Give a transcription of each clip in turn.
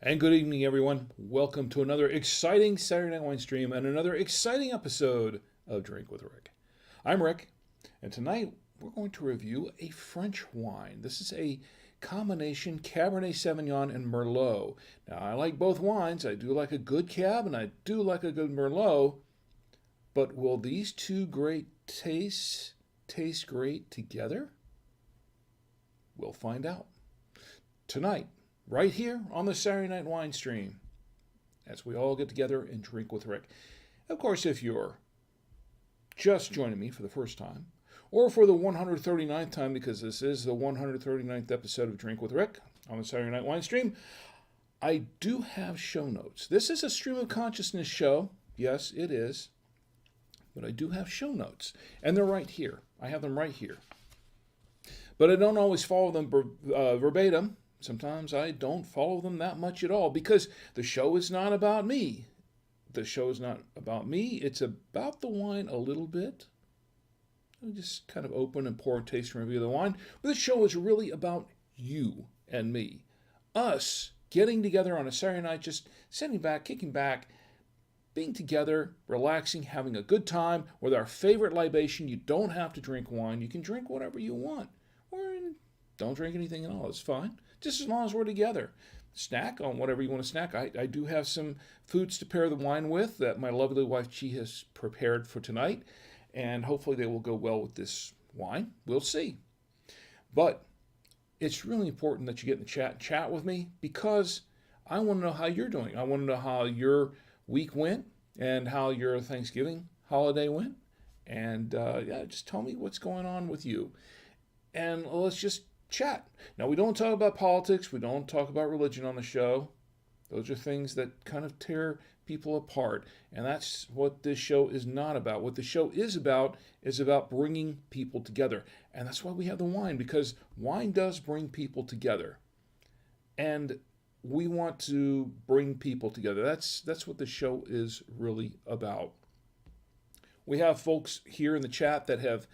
And good evening, everyone. Welcome to another exciting Saturday Night Winestream and another exciting episode of Drink with Rick. I'm Rick, and tonight we're going to review a French wine. This is a combination Cabernet Sauvignon and Merlot. Now, I like both wines. I do like a good Cab and I do like a good Merlot. But will these two great tastes taste great together? We'll find out. Tonight, right here on the Saturday Night Wine Stream, as we all get together and drink with Rick. Of course, if you're just joining me for the first time, or for the 139th time, because this is the 139th episode of Drink with Rick on the Saturday Night Wine Stream, I do have show notes. This is a stream of consciousness show. Yes, it is. But I do have show notes, and they're right here. I have them right here. But I don't always follow them verbatim. Sometimes I don't follow them that much at all because the show is not about me. The show is not about me. It's about the wine a little bit. I just kind of open and pour and taste and review the wine. But the show is really about you and me. Us getting together on a Saturday night, just sitting back, kicking back, being together, relaxing, having a good time with our favorite libation. You don't have to drink wine. You can drink whatever you want. Or don't drink anything at all. It's fine. Just as long as we're together. Snack on whatever you want to snack. I do have some foods to pair the wine with that my lovely wife Chi has prepared for tonight. And hopefully they will go well with this wine. We'll see. But it's really important that you get in the chat with me because I want to know how you're doing. I want to know how your week went and how your Thanksgiving holiday went. And just tell me what's going on with you. And let's just chat. Now, we don't talk about politics. We don't talk about religion on the show. Those are things that kind of tear people apart. And that's what this show is not about. What the show is about bringing people together. And that's why we have the wine, because wine does bring people together. And we want to bring people together. That's what the show is really about. We have folks here in the chat that have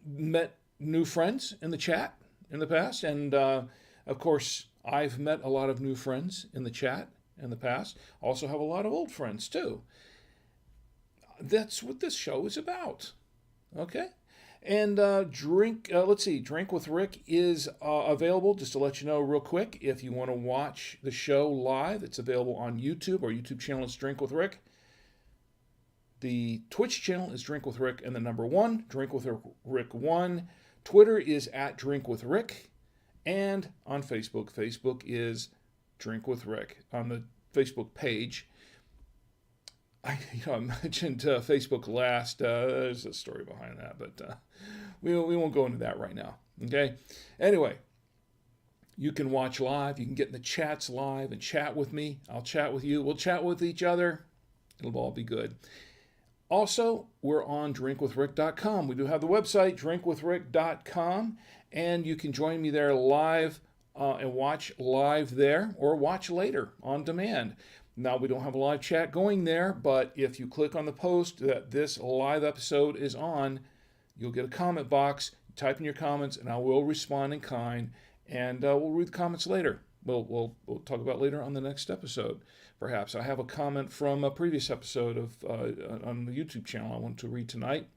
met new friends in the chat in the past, and of course I've met a lot of new friends in the chat in the past. Also have a lot of old friends too. That's what this show is about. Okay. And Drink with Rick is available, just to let you know real quick. If you want to watch the show live, it's available on YouTube. Our YouTube channel is Drink with Rick. The Twitch channel is Drink with Rick and the number 1, Drink with Rick 1. Twitter is at Drink with Rick. And on Facebook is Drink with Rick. On the Facebook page, I mentioned Facebook last. There's a story behind that, but we won't go into that right now. Okay? Anyway, you can watch live. You can get in the chats live and chat with me. I'll chat with you. We'll chat with each other. It'll all be good. Also, we're on drinkwithrick.com. We do have the website, drinkwithrick.com, and you can join me there live and watch live there or watch later on demand. Now, we don't have a live chat going there, but if you click on the post that this live episode is on, you'll get a comment box. Type in your comments, and I will respond in kind, and we'll read the comments later. We'll talk about later on the next episode. Perhaps I have a comment from a previous episode of on the YouTube channel I want to read tonight.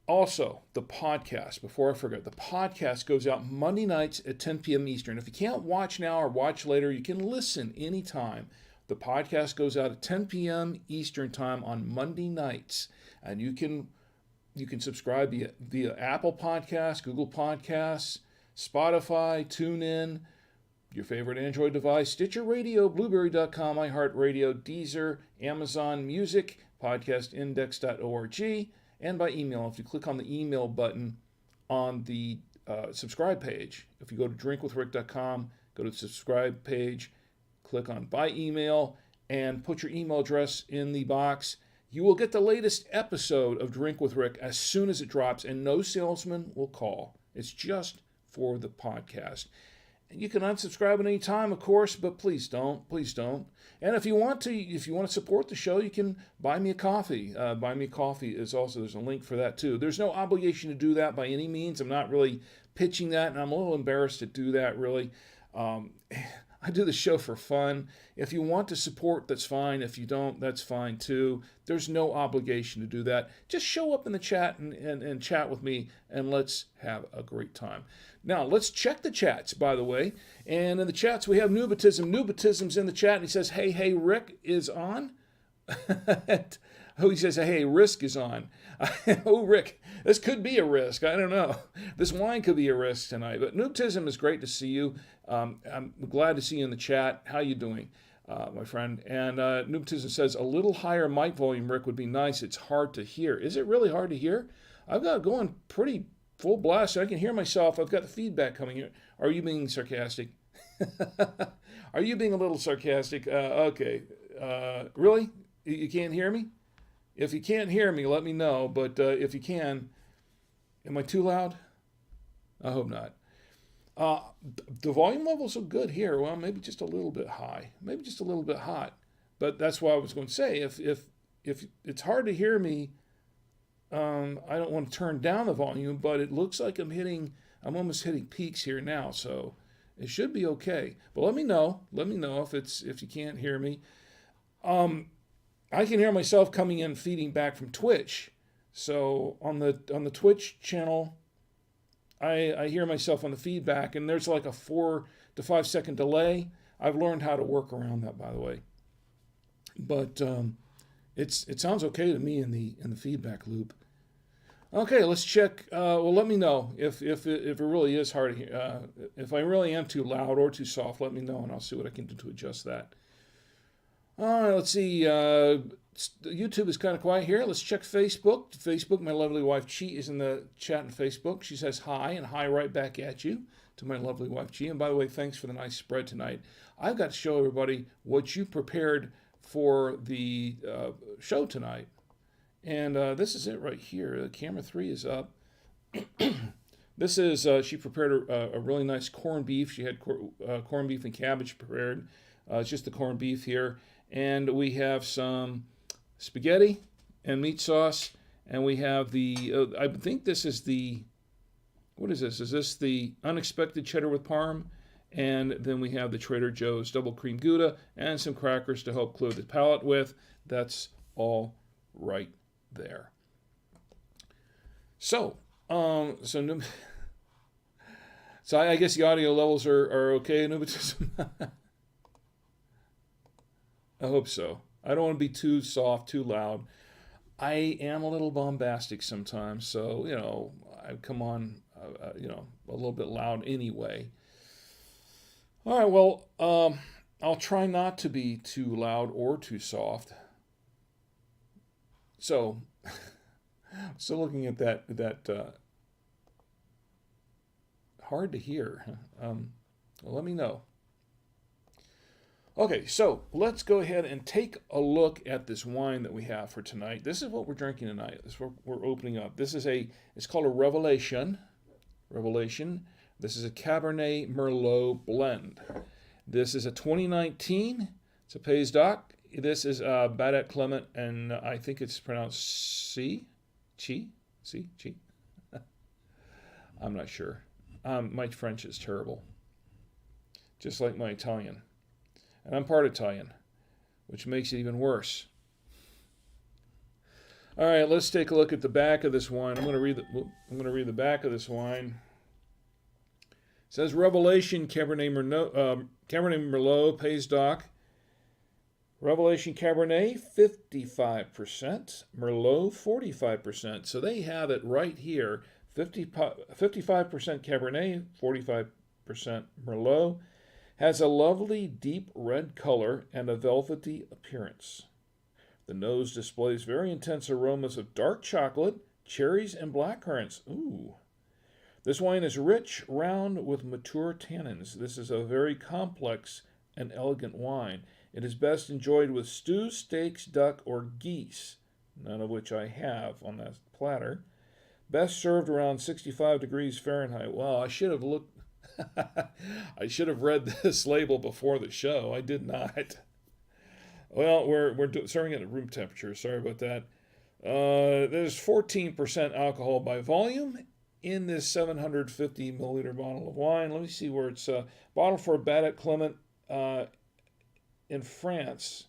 Also, the podcast, before I forget, the podcast goes out Monday nights at 10 p.m. Eastern. If you can't watch now or watch later, you can listen anytime. The podcast goes out at 10 p.m. Eastern time on Monday nights. And you can subscribe via Apple Podcasts, Google Podcasts, Spotify, TuneIn, your favorite Android device, Stitcher Radio, Blueberry.com, iHeartRadio, Deezer, Amazon Music, podcastindex.org, and by email. If you click on the email button on the subscribe page, if you go to drinkwithrick.com, go to the subscribe page, click on by email, and put your email address in the box, you will get the latest episode of Drink with Rick as soon as it drops, and no salesman will call. It's just for the podcast. You can unsubscribe at any time, of course, but please don't. And if you want to support the show, you can buy me a coffee. Buy me a coffee is also, there's a link for that too. There's no obligation to do that by any means. I'm not really pitching that, and I'm a little embarrassed to do that really. Um, I do the show for fun. If you want to support, that's fine. If you don't, that's fine too. There's no obligation to do that. Just show up in the chat and chat with me, and let's have a great time. Now, let's check the chats, by the way. And in the chats, we have Nubitism. Nubitism's in the chat, and he says, hey, Rick is on. Oh, he says, hey, Risk is on. Oh, Rick, this could be a risk. I don't know. This wine could be a risk tonight. But Noobtism is great to see you. I'm glad to see you in the chat. How you doing, my friend? And Noobtism says, a little higher mic volume, Rick, would be nice. It's hard to hear. Is it really hard to hear? I've got it going pretty full blast. I can hear myself. I've got the feedback coming here. Are you being sarcastic? Are you being a little sarcastic? Okay. Really? You can't hear me? If you can't hear me, let me know. But if you can, am I too loud? I hope not. The volume levels are good here. Well, maybe just a little bit high. Maybe just a little bit hot. But that's what I was going to say. If it's hard to hear me, I don't want to turn down the volume. But it looks like I'm almost hitting peaks here now. So it should be okay. But let me know. Let me know if you can't hear me. I can hear myself coming in feeding back from Twitch. So on the Twitch channel, I hear myself on the feedback, and there's like a 4 to 5 second delay. I've learned how to work around that, by the way. But it sounds okay to me in the feedback loop. Okay, let's check. Well, let me know if it really is hard to hear. If I really am too loud or too soft, let me know, and I'll see what I can do to adjust that. All right, let's see. YouTube is kind of quiet here. Let's check Facebook. Facebook, my lovely wife Chi is in the chat on Facebook. She says hi, and hi right back at you to my lovely wife Chi. And by the way, thanks for the nice spread tonight. I've got to show everybody what you prepared for the show tonight. And this is it right here. Camera 3 is up. This is, she prepared a really nice corned beef. She had corned beef and cabbage prepared. It's just the corned beef here. And we have some spaghetti and meat sauce. And we have the, I think this is the, what is this? Is this the unexpected cheddar with parm? And then we have the Trader Joe's double cream Gouda and some crackers to help clear the palate with. That's all right there. So, so I guess the audio levels are okay. I hope so. I don't want to be too soft, too loud. I am a little bombastic sometimes, so, I come on, a little bit loud anyway. All right, well, I'll try not to be too loud or too soft. So, still looking at that hard to hear. Well, let me know. Okay, so let's go ahead and take a look at this wine that we have for tonight. This is what we're drinking tonight. This is what we're opening up. It's called a Revelation. This is a Cabernet-Merlot blend. This is a 2019. It's a Pays d'Oc. This is Badet Clement, and I think it's pronounced Chi. I'm not sure. My French is terrible, just like my Italian. And I'm part Italian, which makes it even worse. All right, let's take a look at the back of this wine. I'm going to read the back of this wine. It says Revelation Cabernet-Merlot Pays d'Oc. Revelation Cabernet 55%, Merlot 45%. So they have it right here. 55% Cabernet, 45% Merlot. Has a lovely deep red color and a velvety appearance. The nose displays very intense aromas of dark chocolate, cherries, and blackcurrants. Ooh. This wine is rich, round, with mature tannins. This is a very complex and elegant wine. It is best enjoyed with stews, steaks, duck, or geese, none of which I have on that platter. Best served around 65 degrees Fahrenheit. Wow, I should have looked. I should have read this label before the show. I did not. Well, we're serving it at room temperature. Sorry about that. There's 14% alcohol by volume, in this 750 milliliter bottle of wine. Let me see where it's bottled for Cabernet-Merlot in France,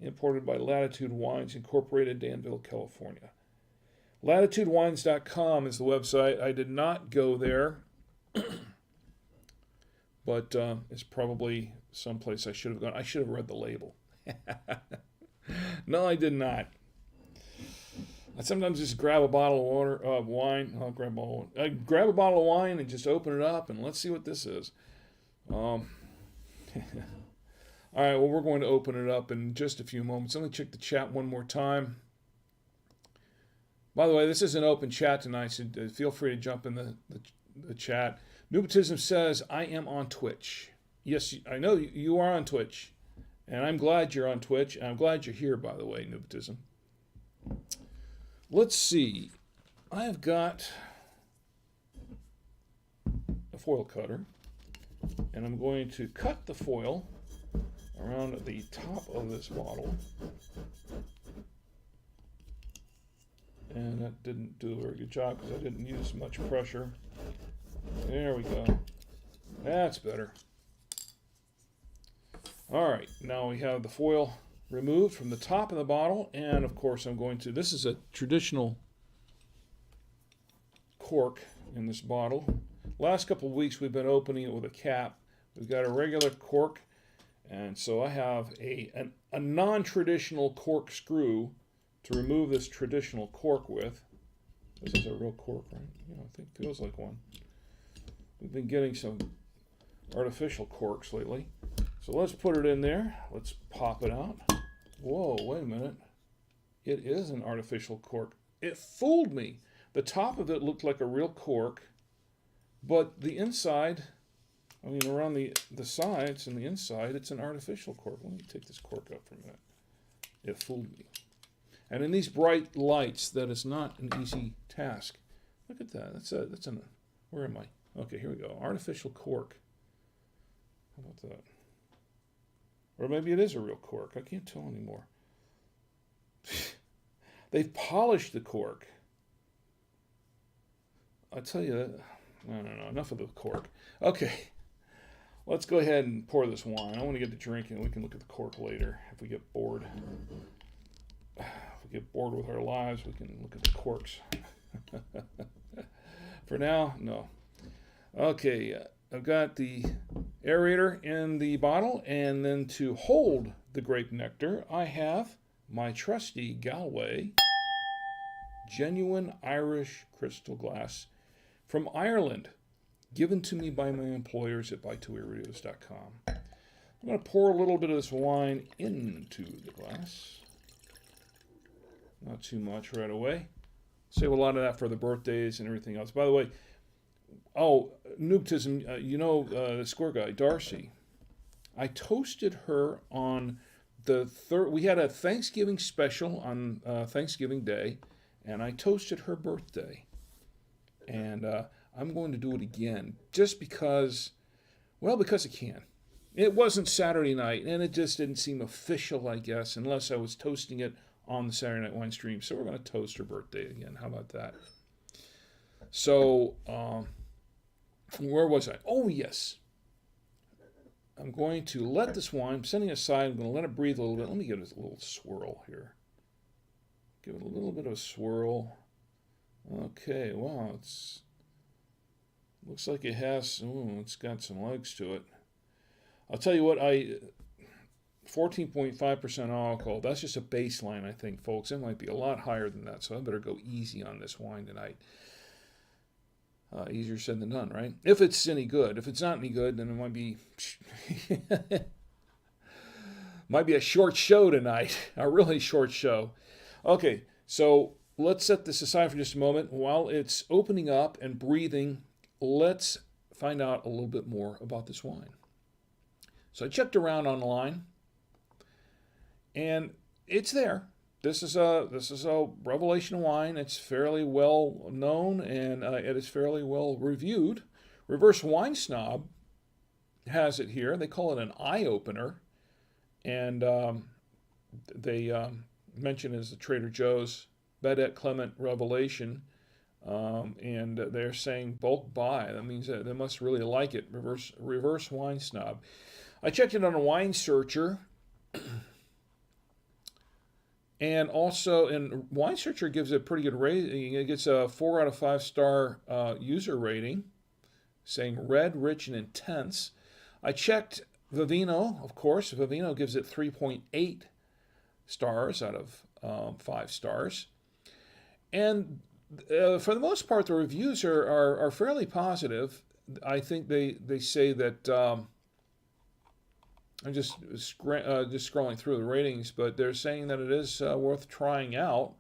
imported by Latitude Wines Incorporated, Danville, California. LatitudeWines.com is the website. I did not go there, but it's probably someplace I should have gone. I should have read the label. No, I did not. I sometimes just grab a bottle of wine. I'll grab a bottle of wine and just open it up and let's see what this is. All right, well, we're going to open it up in just a few moments. Let me check the chat one more time. By the way, this is an open chat tonight, so feel free to jump in the chat. Nubitism says, I am on Twitch. Yes, I know you are on Twitch, and I'm glad you're on Twitch, and I'm glad you're here, by the way, Nubitism. Let's see. I've got a foil cutter, and I'm going to cut the foil around the top of this bottle. And that didn't do a very good job because I didn't use much pressure. There we go. That's better. All right, now we have the foil removed from the top of the bottle, and of course I'm going to, this is a traditional cork in this bottle. Last couple of weeks we've been opening it with a cap. We've got a regular cork, and so I have a non-traditional cork screw to remove this traditional cork with. This is a real cork, right? Yeah, I think it feels like one. We've been getting some artificial corks lately. So let's put it in there. Let's pop it out. Whoa, wait a minute. It is an artificial cork. It fooled me. The top of it looked like a real cork, but the inside, I mean around the sides and the inside, it's an artificial cork. Let me take this cork up for a minute. It fooled me. And in these bright lights, that is not an easy task. Look at that. That's an. Where am I? Okay, here we go. Artificial cork. How about that? Or maybe it is a real cork. I can't tell anymore. They've polished the cork. I tell you that. No. Enough of the cork. Okay. Let's go ahead and pour this wine. I want to get to drinking. We can look at the cork later if we get bored. If we get bored with our lives, we can look at the corks. For now, no. Okay, I've got the aerator in the bottle, and then to hold the grape nectar, I have my trusty Galway genuine Irish crystal glass from Ireland, given to me by my employers at BuyTwoWeRadios.com. I'm going to pour a little bit of this wine into the glass. Not too much right away. Save a lot of that for the birthdays and everything else. By the way, Noobtism, the score guy, Darcy. I toasted her on the third. We had a Thanksgiving special on Thanksgiving Day, and I toasted her birthday. And I'm going to do it again, just because I can. It wasn't Saturday night, and it just didn't seem official, I guess, unless I was toasting it on the Saturday Night Winestream. So we're going to toast her birthday again. How about that? So, where was I? Oh, yes. I'm going to let this wine, I'm setting it aside, I'm going to let it breathe a little bit. Let me give it a little swirl here. Give it a little bit of a swirl. Okay, wow, looks like it has, it's got some legs to it. I'll tell you what, 14.5% alcohol, that's just a baseline, I think, folks. It might be a lot higher than that, so I better go easy on this wine tonight. Easier said than done, right? If it's any good. If it's not any good, then it might be might be a short show tonight, a really short show. Okay, so let's set this aside for just a moment. While it's opening up and breathing, let's find out a little bit more about this wine. So I checked around online, and it's there. This is a Revelation wine. It's fairly well known, and it is fairly well reviewed. Reverse Wine Snob has it here. They call it an eye opener, and they mention it as the Trader Joe's Badet Clement Revelation and they're saying bulk buy. That means that they must really like it. Reverse wine snob. I checked it on a wine searcher. And also, and Wine Searcher gives it a pretty good rating. It gets a 4 out of 5 star user rating, saying red, rich, and intense. I checked Vivino, of course. Vivino gives it 3.8 stars out of 5 stars. And for the most part, the reviews are fairly positive. I think they say that I'm just scrolling through the ratings, but they're saying that it is worth trying out,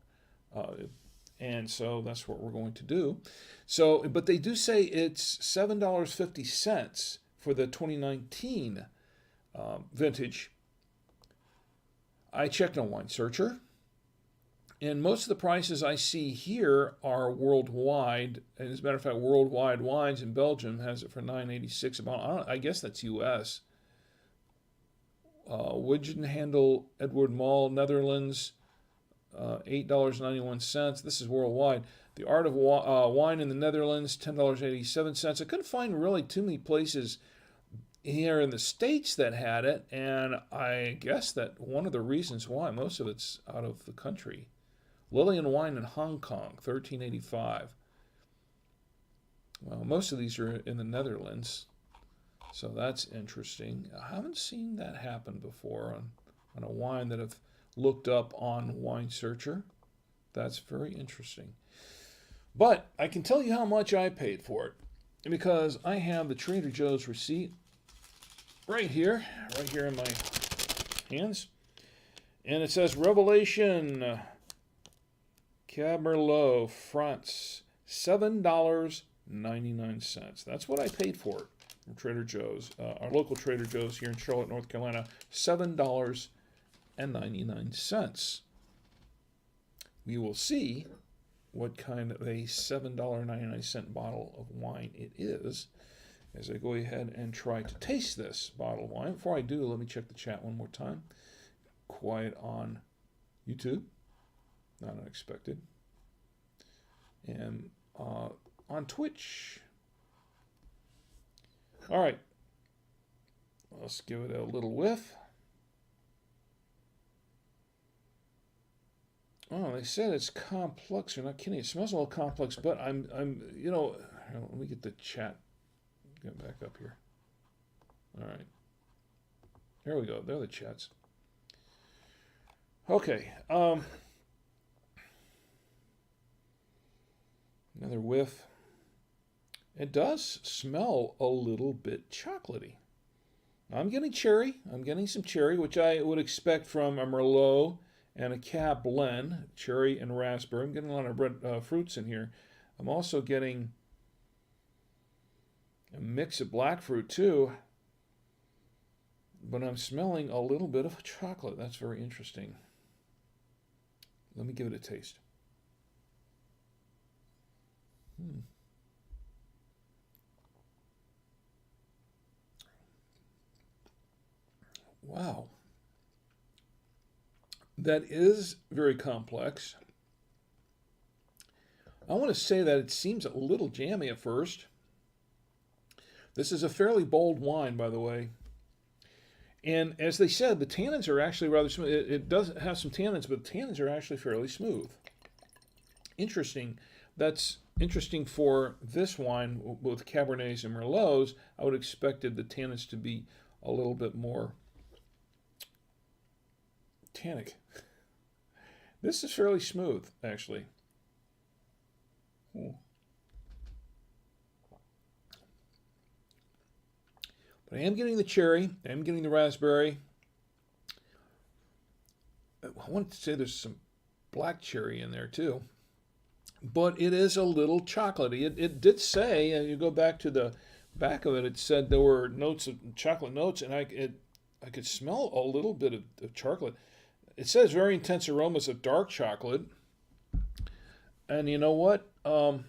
and so that's what we're going to do. So, but they do say it's $7.50 for the 2019 vintage. I checked on Wine Searcher, and most of the prices I see here are worldwide. And as a matter of fact, Worldwide Wines in Belgium has it for $9.86 a bottle. I guess that's U.S. Widgeon Handle, Edward Mall, Netherlands, $8.91. This is worldwide. The Art of Wine in the Netherlands, $10.87. I couldn't find really too many places here in the States that had it, and I guess that one of the reasons why, most of it's out of the country. Lillian Wine in Hong Kong, $13.85. Well, most of these are in the Netherlands. So that's interesting. I haven't seen that happen before on a wine that I've looked up on Wine Searcher. That's very interesting. But I can tell you how much I paid for it because I have the Trader Joe's receipt right here in my hands. And it says Revelation Cabernet-Merlot France, $7.99. That's what I paid for it. From Trader Joe's, our local Trader Joe's here in Charlotte, North Carolina, $7.99. We will see what kind of a $7.99 bottle of wine it is as I go ahead and try to taste this bottle of wine. Before I do, let me check the chat one more time. Quiet on YouTube, not unexpected. And on Twitch. All right, let's give it a little whiff. Oh, they said it's complex. They're not kidding. It smells a little complex, but I'm, let me get the chat. Get back up here. All right, there we go. There are the chats. Okay. Another whiff. It does smell a little bit chocolatey. I'm getting cherry. I'm getting some cherry, which I would expect from a Merlot and a Cab blend, cherry and raspberry. I'm getting a lot of red fruits in here. I'm also getting a mix of black fruit too, but I'm smelling a little bit of chocolate. That's very interesting. Let me give it a taste. Wow. That is very complex. I want to say that it seems a little jammy at first. This is a fairly bold wine, by the way. And as they said, the tannins are actually rather smooth. It does have some tannins, but the tannins are actually fairly smooth. Interesting. That's interesting for this wine with Cabernets and Merlots. I would have expected the tannins to be a little bit more tannic. This is fairly smooth, actually. Ooh. But I am getting the cherry. I am getting the raspberry. I wanted to say there's some black cherry in there too. But it is a little chocolatey. It did say, and you go back to the back of it, it said there were notes of chocolate notes, and I could smell a little bit of chocolate. It says very intense aromas of dark chocolate. And you know what? I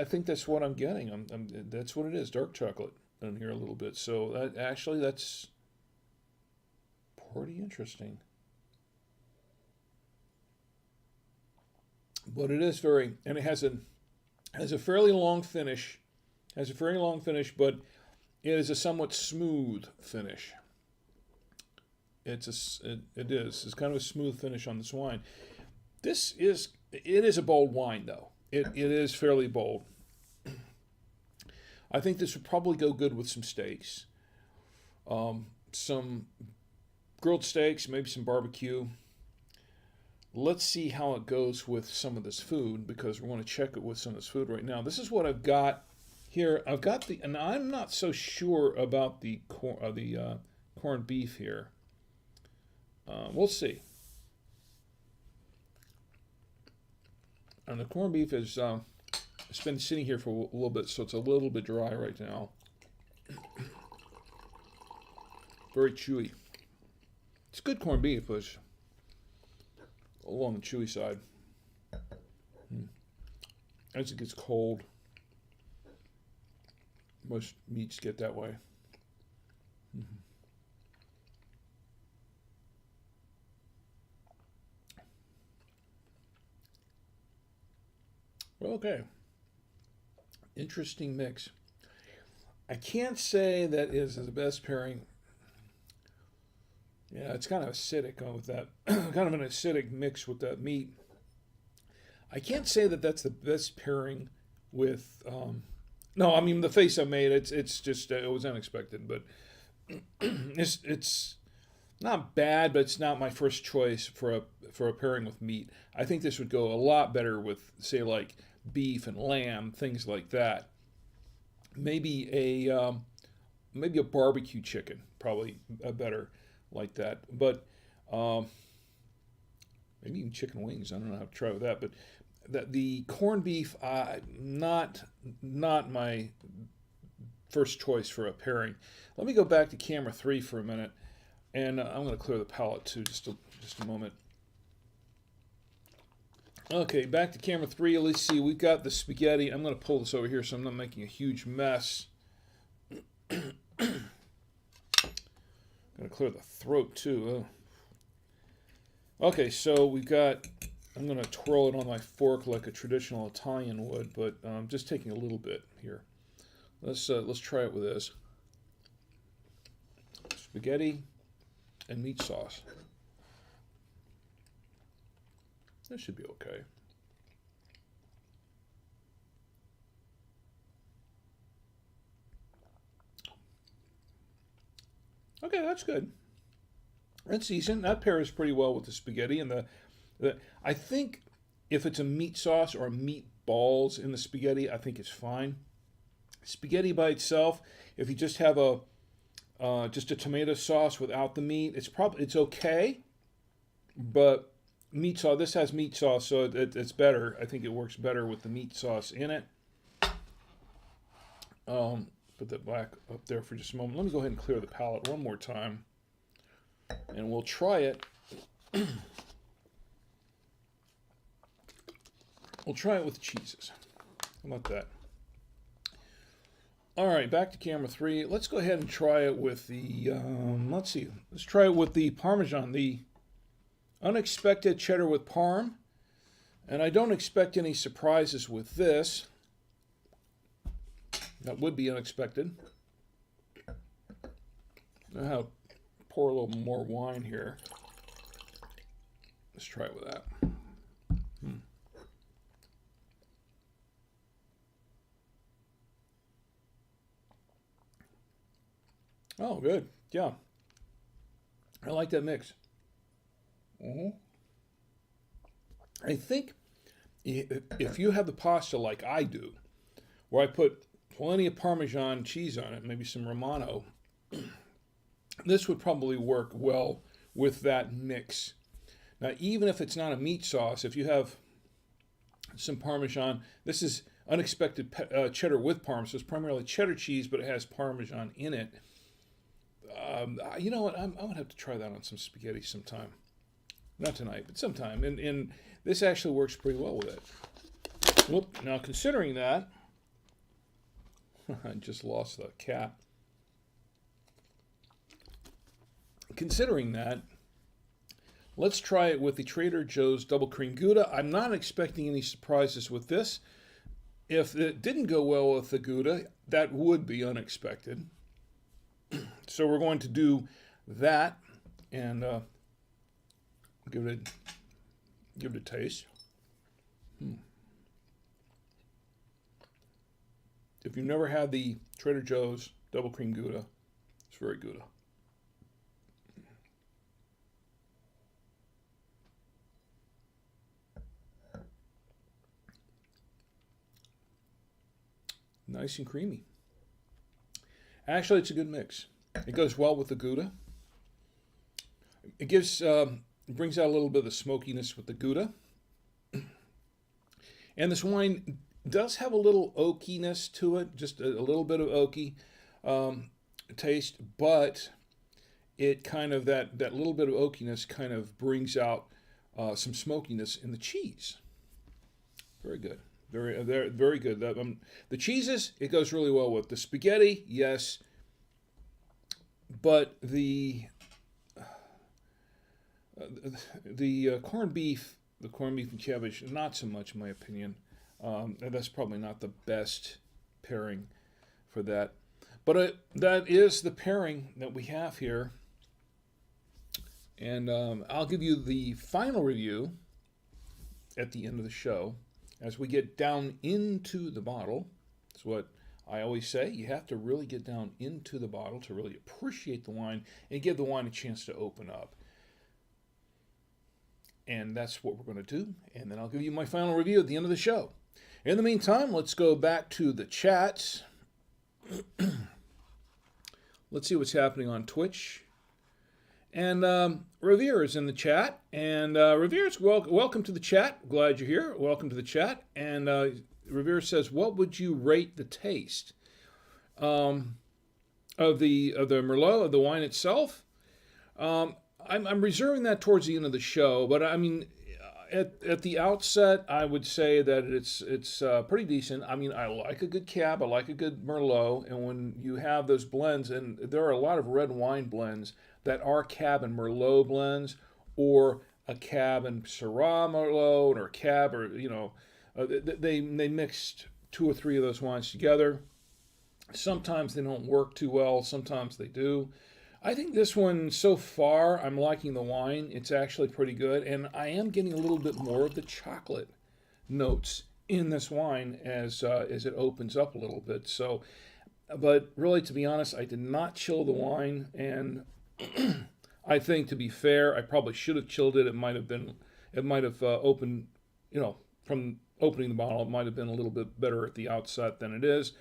think that's what I'm getting. That's what it is, dark chocolate in here a little bit. So that's pretty interesting. but it is very, and it has a fairly long finish. Has a very long finish, but it is a somewhat smooth finish. It is. It's kind of a smooth finish on this wine. It is a bold wine though. It is fairly bold. I think this would probably go good with some steaks, some grilled steaks, maybe some barbecue. Let's see how it goes with some of this food, because we want to check it with some of this food right now. This is what I've got here. I've got and I'm not so sure about the corned beef here. We'll see. And the corned beef is it's been sitting here for a little bit, so it's a little bit dry right now. Very chewy. It's good corned beef, but it's a little on the chewy side. As it gets cold, most meats get that way. Well, okay. Interesting mix. I can't say that is the best pairing. Yeah, it's kind of acidic with that, kind of an acidic mix with that meat. I can't say that that's the best pairing with. No, I mean the face I made. It's just it was unexpected, but it's not bad, but it's not my first choice for a pairing with meat. I think this would go a lot better with, say, like beef and lamb, things like that. Maybe a barbecue chicken, probably better like that. But maybe even chicken wings. I don't know how to try with that. But the corned beef, not my first choice for a pairing. Let me go back to camera 3 for a minute, and I'm going to clear the palette too, just a moment. Okay, back to camera 3. Let's see. We've got the spaghetti. I'm going to pull this over here so I'm not making a huge mess. I'm going to clear the throat too. Okay, so we've got. I'm going to twirl it on my fork like a traditional Italian would, but I'm just taking a little bit here. Let's try it with this. Spaghetti and meat sauce. That should be okay. Okay, that's good. That's decent. That pairs pretty well with the spaghetti and I think if it's a meat sauce or meatballs in the spaghetti, I think it's fine. Spaghetti by itself, if you just have just a tomato sauce without the meat, it's okay. But meat sauce, this has meat sauce, so it's better. I think it works better with the meat sauce in it. Put that back up there for just a moment. Let me go ahead and clear the palette one more time, and we'll try it. We'll try it with cheeses. How about that? All right, back to camera 3. Let's go ahead and try it with the, let's see. Let's try it with the Parmesan, the unexpected cheddar with Parm. And I don't expect any surprises with this. That would be unexpected. Now, pour a little more wine here. Let's try it with that. Oh, good. Yeah. I like that mix. I think if you have the pasta like I do, where I put plenty of Parmesan cheese on it, maybe some Romano, this would probably work well with that mix. Now, even if it's not a meat sauce, if you have some Parmesan, this is unexpected cheddar with Parm, so it's primarily cheddar cheese, but it has Parmesan in it. You know what? I would have to try that on some spaghetti sometime. Not tonight, but sometime. And this actually works pretty well with it. Whoop. Now, considering that, I just lost the cap. Considering that, Let's try it with the Trader Joe's Double Cream Gouda. I'm not expecting any surprises with this. If it didn't go well with the Gouda, that would be unexpected. So we're going to do that and give it a taste. If you've never had the Trader Joe's Double Cream Gouda, it's very Gouda. Nice and creamy. Actually, it's a good mix. It goes well with the Gouda. It brings out a little bit of the smokiness with the Gouda. And this wine does have a little oakiness to it, just a little bit of oaky taste, but it kind of, that little bit of oakiness kind of brings out some smokiness in the cheese. Very good. Very good. The cheeses, it goes really well with. The spaghetti, yes, but the corned beef, and cabbage, not so much in my opinion. And that's probably not the best pairing for that. But that is the pairing that we have here. And I'll give you the final review at the end of the show. As we get down into the bottle, that's what I always say. You have to really get down into the bottle to really appreciate the wine and give the wine a chance to open up. And that's what we're going to do. And then I'll give you my final review at the end of the show. In the meantime, let's go back to the chats. Let's see what's happening on Twitch. And Revere is in the chat. And Revere's welcome to the chat. Glad you're here. Welcome to the chat. And Revere says, what would you rate the taste of the Merlot, of the wine itself? I'm reserving that towards the end of the show. But I mean, at the outset, I would say that it's pretty decent. I mean, I like a good Cab. I like a good Merlot. And when you have those blends, and there are a lot of red wine blends that are Cab and Merlot blends, or a Cab and Syrah Merlot, or a Cab, or, they mixed 2 or 3 of those wines together. Sometimes they don't work too well. Sometimes they do. I think this one, so far, I'm liking the wine. It's actually pretty good, and I am getting a little bit more of the chocolate notes in this wine as it opens up a little bit. So, but really, to be honest, I did not chill the wine, and I think, to be fair, I probably should have chilled it. It might have opened, from opening the bottle, it might have been a little bit better at the outset than it is.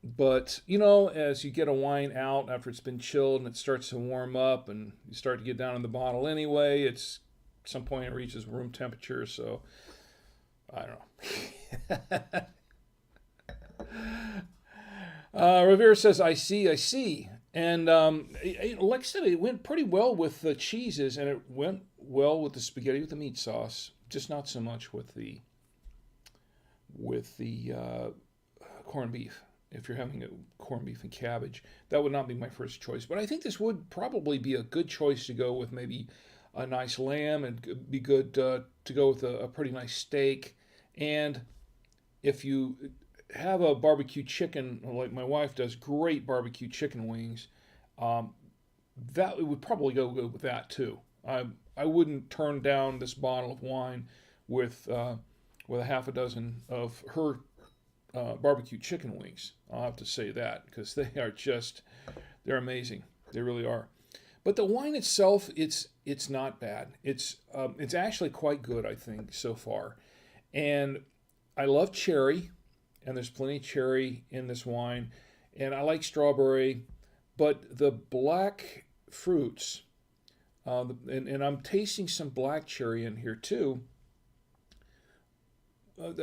But, as you get a wine out after it's been chilled and it starts to warm up and you start to get down in the bottle anyway, at some point it reaches room temperature, so I don't know. Rivera says, I see. And like I said, it went pretty well with the cheeses, and it went well with the spaghetti with the meat sauce, just not so much with the corned beef. If you're having a corned beef and cabbage, that would not be my first choice. But I think this would probably be a good choice to go with maybe a nice lamb, and be good to go with a pretty nice steak. And if you have a barbecue chicken, like my wife does, great barbecue chicken wings, that would probably go good with that too. I wouldn't turn down this bottle of wine with a half a dozen of her barbecue chicken wings. I'll have to say that, because they're amazing. They really are. But the wine itself, it's not bad. It's actually quite good, I think, so far. And I love cherry, and there's plenty of cherry in this wine. And I like strawberry, but the black fruits, and I'm tasting some black cherry in here too.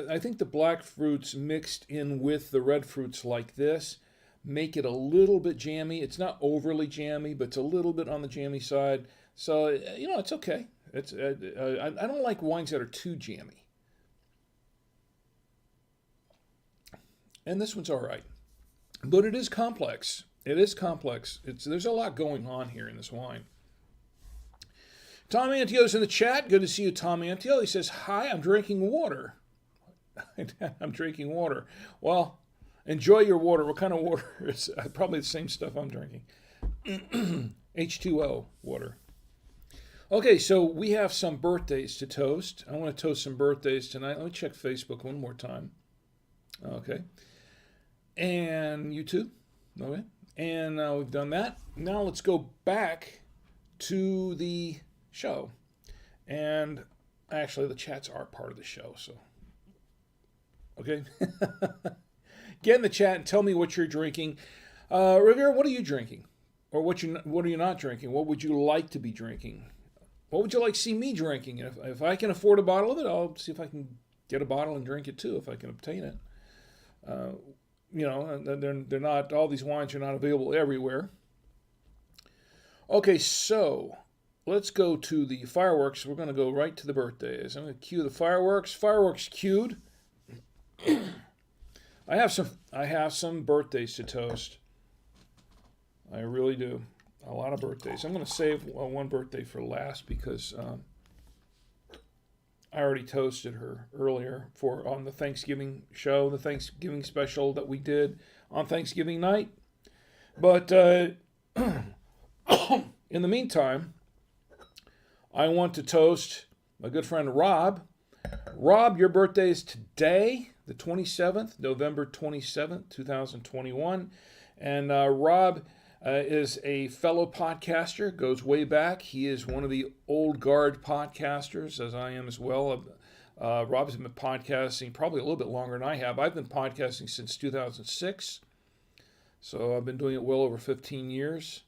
I think the black fruits mixed in with the red fruits like this make it a little bit jammy. It's not overly jammy, but it's a little bit on the jammy side. So, it's okay. I don't like wines that are too jammy. And this one's all right. But it is complex. There's a lot going on here in this wine. Tom Antio's in the chat. Good to see you, Tom Antio. He says, hi, I'm drinking water. I'm drinking water. Well, enjoy your water. What kind of water? It's probably the same stuff I'm drinking. H2O water. Okay, so we have some birthdays to toast. I want to toast some birthdays tonight. Let me check Facebook one more time. Okay. And YouTube. Okay. And we've done that. Now let's go back to the show. And actually, the chats are part of the show, so. Okay. Get in the chat and tell me what you're drinking. Rivera, what are you drinking? Or what are you not drinking? What would you like to be drinking? What would you like to see me drinking? If I can afford a bottle of it, I'll see if I can get a bottle and drink it too, if I can obtain it. They're not, all these wines are not available everywhere. Okay, so let's go to the fireworks. We're going to go right to the birthdays. I'm going to cue the fireworks. Fireworks cued. I have some birthdays to toast. I really do. A lot of birthdays. I'm going to save one birthday for last because I already toasted her earlier on the Thanksgiving show, the Thanksgiving special that we did on Thanksgiving night. But in the meantime, I want to toast my good friend Rob. Rob, your birthday is today, the 27th, November 27th, 2021. And Rob is a fellow podcaster, goes way back. He is one of the old guard podcasters, as I am as well. Rob's been podcasting probably a little bit longer than I have. I've been podcasting since 2006, so I've been doing it well over 15 years.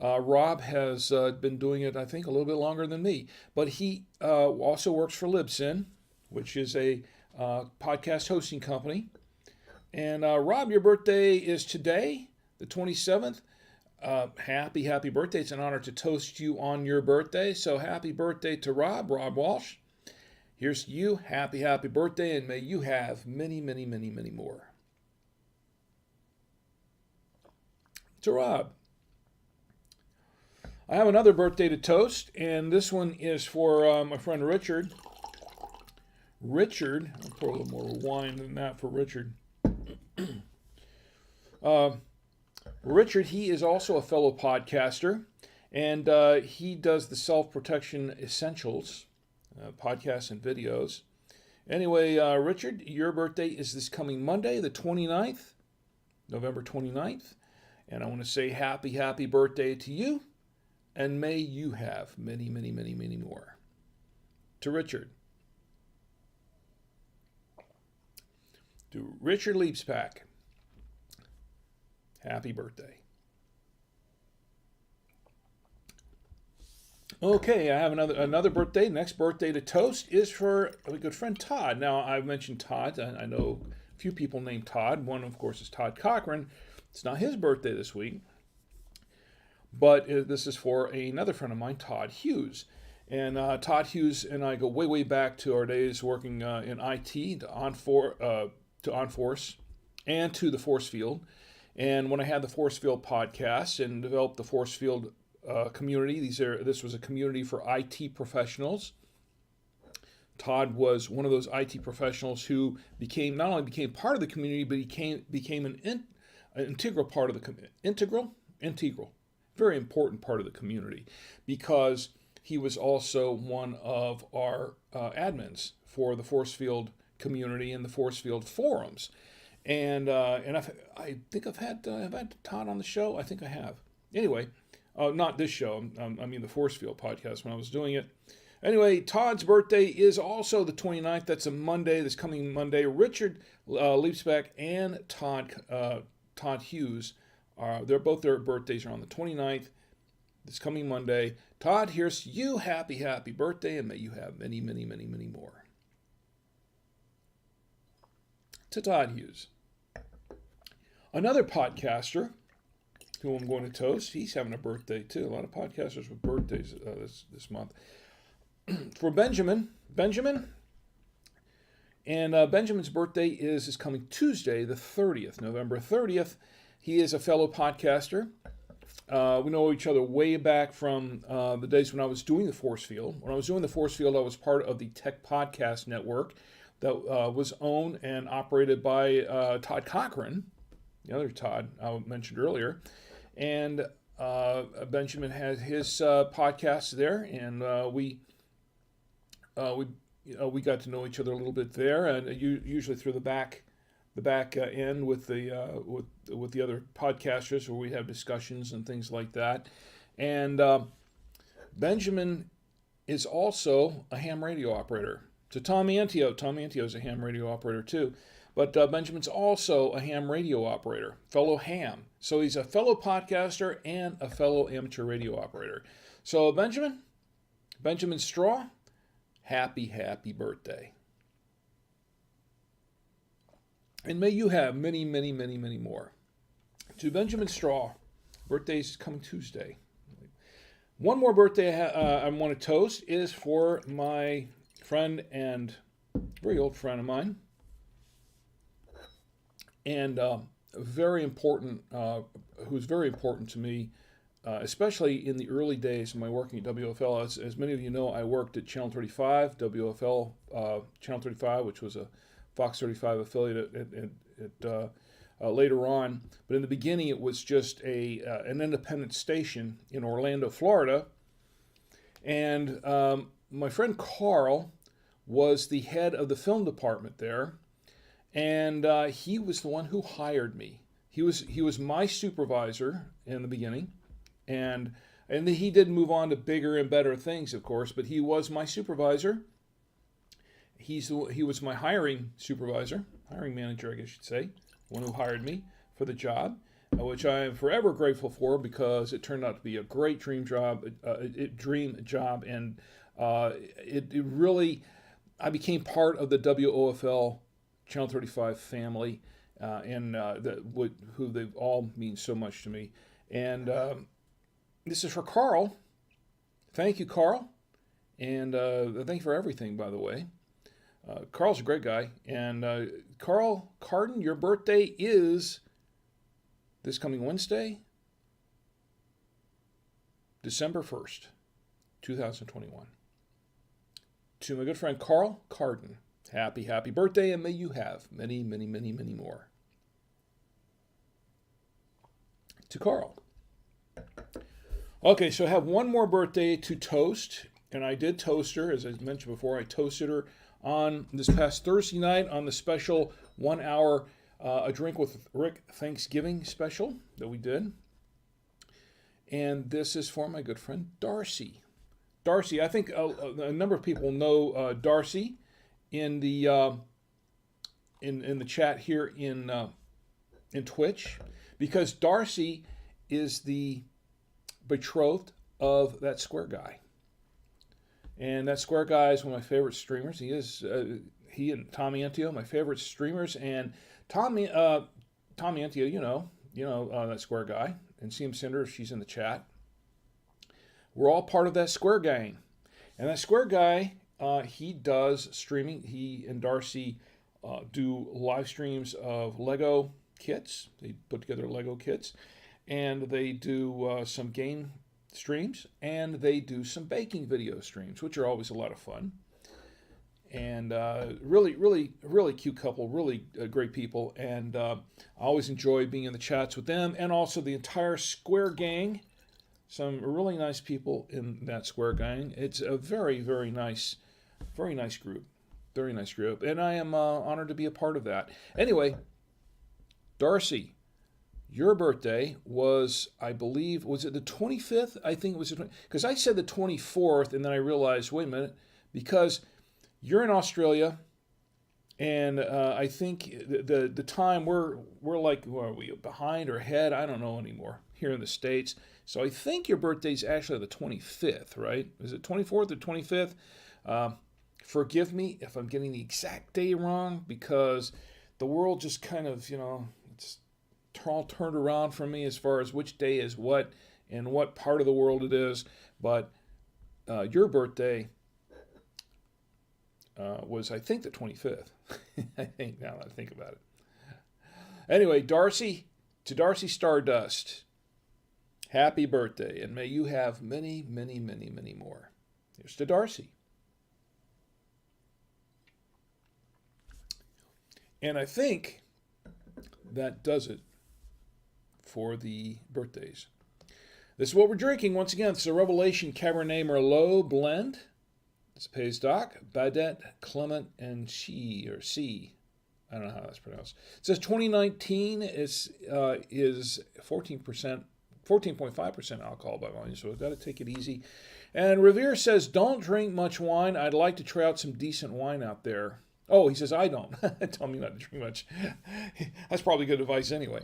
Rob has been doing it, I think, a little bit longer than me. But he also works for Libsyn, which is a podcast hosting company. And Rob, your birthday is today, the 27th. Happy birthday. It's an honor to toast you on your birthday. So happy birthday to Rob Walsh. Here's to you. Happy birthday, and may you have many, many, many, many more. To Rob. I have another birthday to toast, and this one is for my friend Richard. Richard, I'll pour a little more wine than that for Richard. Richard, he is also a fellow podcaster, and he does the Self-Protection Essentials, podcasts and videos. Anyway, Richard, your birthday is this coming Monday, the 29th, November 29th, and I want to say happy birthday to you, and may you have many, many, many, many more. To Richard. To Richard Leapspack. Happy birthday. Okay, I have another birthday. Next birthday to toast is for a good friend Todd. Now, I've mentioned Todd. I know a few people named Todd. One, of course, is Todd Cochran. It's not his birthday this week. But this is for another friend of mine, Todd Hughes. And Todd Hughes and I go way, way back to our days working in IT, to OnForce, and to the Force Field. And when I had the Force Field podcast and developed the Force Field community, this was a community for IT professionals. Todd was one of those IT professionals who not only became part of the community, but he became an integral part of the integral, very important part of the community, because he was also one of our admins for the Force Field community and the Force Field forums. And I think I've had Todd on the show. I think I have. Anyway, not this show. I mean the Force Field podcast when I was doing it. Anyway, Todd's birthday is also the 29th. That's a Monday, this coming Monday. Richard Leapsback and Todd Hughes, their birthdays are on the 29th, this coming Monday. Todd, here's to you. Happy birthday, and may you have many, many, many, many more. To Todd Hughes. Another podcaster who I'm going to toast, he's having a birthday too. A lot of podcasters with birthdays this month. For Benjamin, and Benjamin's birthday is coming Tuesday, the 30th, November 30th. He is a fellow podcaster, We know each other way back from the days when I was doing the Force Field. When I was doing the Force Field, I was part of the Tech Podcast Network that was owned and operated by Todd Cochran, the other Todd I mentioned earlier. And Benjamin had his podcast there, and we got to know each other a little bit there, and usually through the back end with the other podcasters, where we have discussions and things like that. And Benjamin is also a ham radio operator. So Tommy Antio is a ham radio operator too. But Benjamin's also a ham radio operator, fellow ham. So he's a fellow podcaster and a fellow amateur radio operator. So Benjamin Straw, happy birthday. And may you have many, many, many, many more. To Benjamin Straw, birthday's coming Tuesday. One more birthday I want to toast is for my friend and very old friend of mine, and very important, who's very important to me, especially in the early days of my working at WFL. As many of you know, I worked at Channel 35, WFL Channel 35, which was a Fox 35 affiliate later on. But in the beginning, it was just an independent station in Orlando, Florida. And my friend Carl was the head of the film department there. And he was the one who hired me. He was my supervisor in the beginning, and he did move on to bigger and better things, of course. But he was my supervisor. He was my hiring manager, I guess you'd say, one who hired me for the job, which I am forever grateful for, because it turned out to be a great dream job, and it really, I became part of the WOFL Channel 35 family, and who they all mean so much to me. And this is for Carl. Thank you, Carl. And thank you for everything, by the way. Carl's a great guy. And Carl Carden, your birthday is this coming Wednesday, December 1st, 2021. To my good friend Carl Carden, happy birthday, and may you have many, many, many, many more. To Carl. Okay, so I have one more birthday to toast, and I did toast her, as I mentioned before. I toasted her on this past Thursday night on the special 1 hour A Drink with Rick Thanksgiving special that we did. And this is for my good friend Darcy. Darcy, I think a number of people know Darcy in the chat here in Twitch, because Darcy is the betrothed of that Square Guy. And that Square Guy is one of my favorite streamers. He and Tommy Antio, my favorite streamers. And Tommy Antio, you know that Square Guy. And CM Cinder, she's in the chat. We're all part of that Square Gang. And that Square Guy, he does streaming. He and Darcy do live streams of Lego kits. They put together Lego kits. And they do some game streams, and they do some baking video streams, which are always a lot of fun. And really cute couple, really great people. And I always enjoy being in the chats with them, and also the entire Square Gang. Some really nice people in that Square Gang. It's a very, very nice group. Very nice group. And I am honored to be a part of that. Anyway, Darcy, your birthday was, I believe, was it the 25th? I think it was, because I said the 24th, and then I realized, wait a minute, because you're in Australia, and I think the time we're like, what are we, behind or ahead? I don't know anymore here in the States. So I think your birthday's actually the 25th, right? Is it 24th or 25th? Forgive me if I'm getting the exact day wrong, because the world just kind of, it's all turned around for me as far as which day is what and what part of the world it is. But your birthday was, I think, the 25th. I think, now that I think about it. Anyway, Darcy, to Darcy Stardust, Happy birthday, and may you have many, many, many, many more. Here's to Darcy. And I think that does it for the birthdays. This is what we're drinking. Once again, it's a Revelation Cabernet-Merlot blend. It's Pays Doc, Badet, Clement, and C. I don't know how that's pronounced. It says 2019 is 14.5% alcohol by volume, so we've got to take it easy. And Revere says, don't drink much wine. I'd like to try out some decent wine out there. Oh, he says, I don't. Tell me not to drink much. That's probably good advice anyway.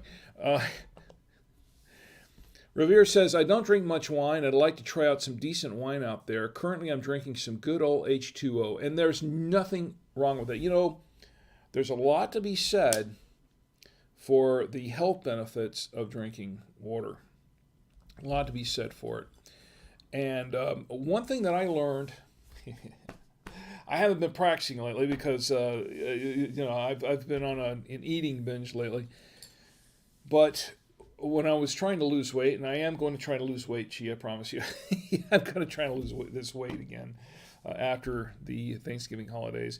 Revere says, I don't drink much wine. I'd like to try out some decent wine out there. Currently, I'm drinking some good old H2O, and there's nothing wrong with it. You know, there's a lot to be said for the health benefits of drinking water. A lot to be said for it. And one thing that I learned, I haven't been practicing lately because I've been on an eating binge lately. But when I was trying to lose weight, and I am going to try to lose weight, Chi, I promise you, I'm going to try to lose this weight again after the Thanksgiving holidays.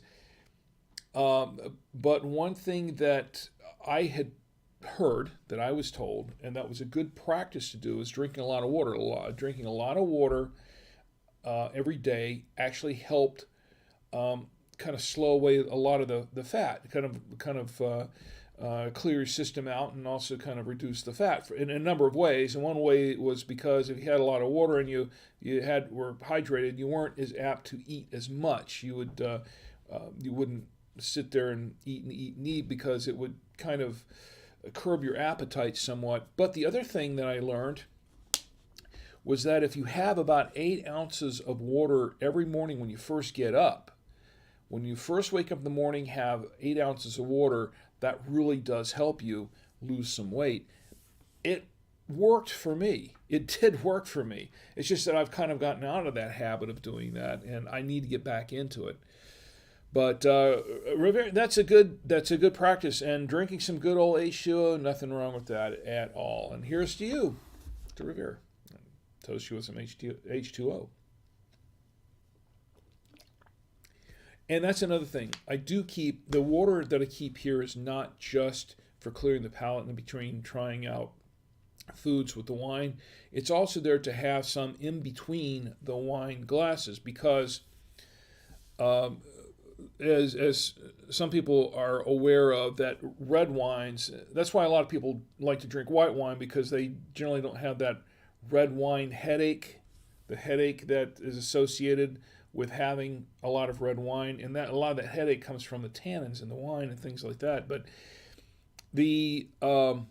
But one thing that I had heard, that I was told, and that was a good practice to do, is drinking a lot of water. Drinking a lot of water every day actually helped kind of slow away a lot of the fat, kind of clear your system out, and also kind of reduce the fat in a number of ways. And one way was because if you had a lot of water and you were hydrated, you weren't as apt to eat as much. You wouldn't sit there and eat because it would kind of curb your appetite somewhat. But the other thing that I learned was that if you have about 8 ounces of water every morning when you first get up, when you first wake up in the morning, have 8 ounces of water, that really does help you lose some weight. It worked for me. It did work for me. It's just that I've kind of gotten out of that habit of doing that, and I need to get back into it. But that's a good practice, and drinking some good old H2O, nothing wrong with that at all. And here's to you, to Revere. Toast you with some H2O. And that's another thing. I do keep, the water that I keep here is not just for clearing the palate in between trying out foods with the wine. It's also there to have some in between the wine glasses, because as some people are aware of, that red wines, that's why a lot of people like to drink white wine, because they generally don't have that red wine headache, the headache that is associated with having a lot of red wine, and that a lot of that headache comes from the tannins in the wine and things like that. But and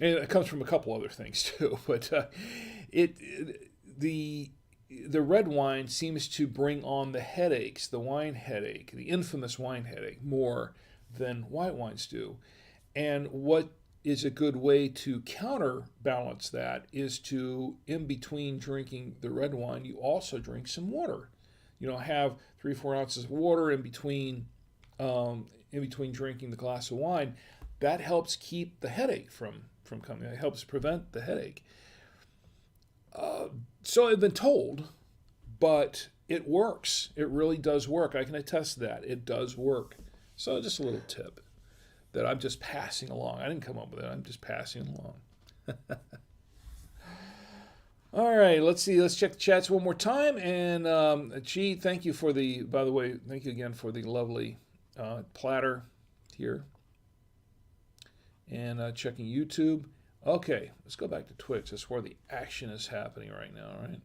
it comes from a couple other things too. But the red wine seems to bring on the headaches, the wine headache, the infamous wine headache, more than white wines do. And what is a good way to counterbalance that is to, in between drinking the red wine, you also drink some water. Have 3 or 4 ounces of water in between drinking the glass of wine. That helps keep the headache from coming. It helps prevent the headache. So I've been told, but it works. It really does work. I can attest to that. It does work. So just a little tip that I'm just passing along. I didn't come up with it. I'm just passing along. All right, let's see. Let's check the chats one more time. And Chi, thank you thank you again for the lovely platter here. And checking YouTube. Okay, let's go back to Twitch. That's where the action is happening right now, right?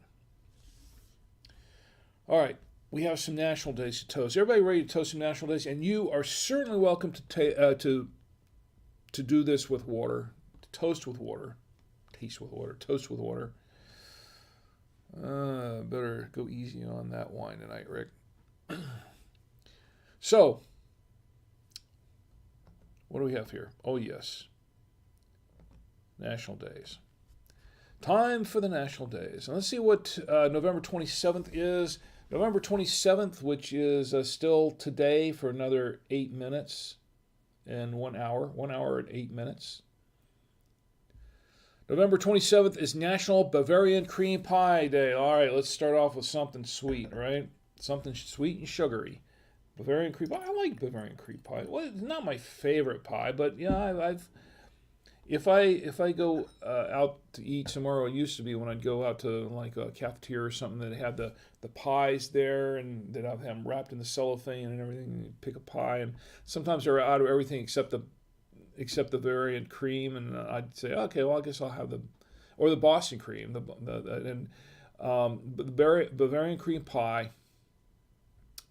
All right, we have some national days to toast. Everybody ready to toast some national days? And you are certainly welcome to do this with water, to toast with water, taste with water, toast with water. Better go easy on that wine tonight, Rick. So, what do we have here? Oh, yes. National days. Time for the national days. And let's see what November 27th is. November 27th, which is still today for another 8 minutes and 1 hour. 1 hour and 8 minutes. November 27th is National Bavarian Cream Pie Day. All right, let's start off with something sweet, right? Something sweet and sugary. Bavarian cream pie. I like Bavarian cream pie. Well, it's not my favorite pie, but yeah, I've if I go out to eat somewhere, it used to be when I'd go out to like a cafeteria or something that had the pies there, and they'd have them wrapped in the cellophane and everything. And you pick a pie, and sometimes they're out of everything except the Bavarian cream, and I'd say, okay, well, I guess I'll have the Boston cream, but the Bavarian cream pie.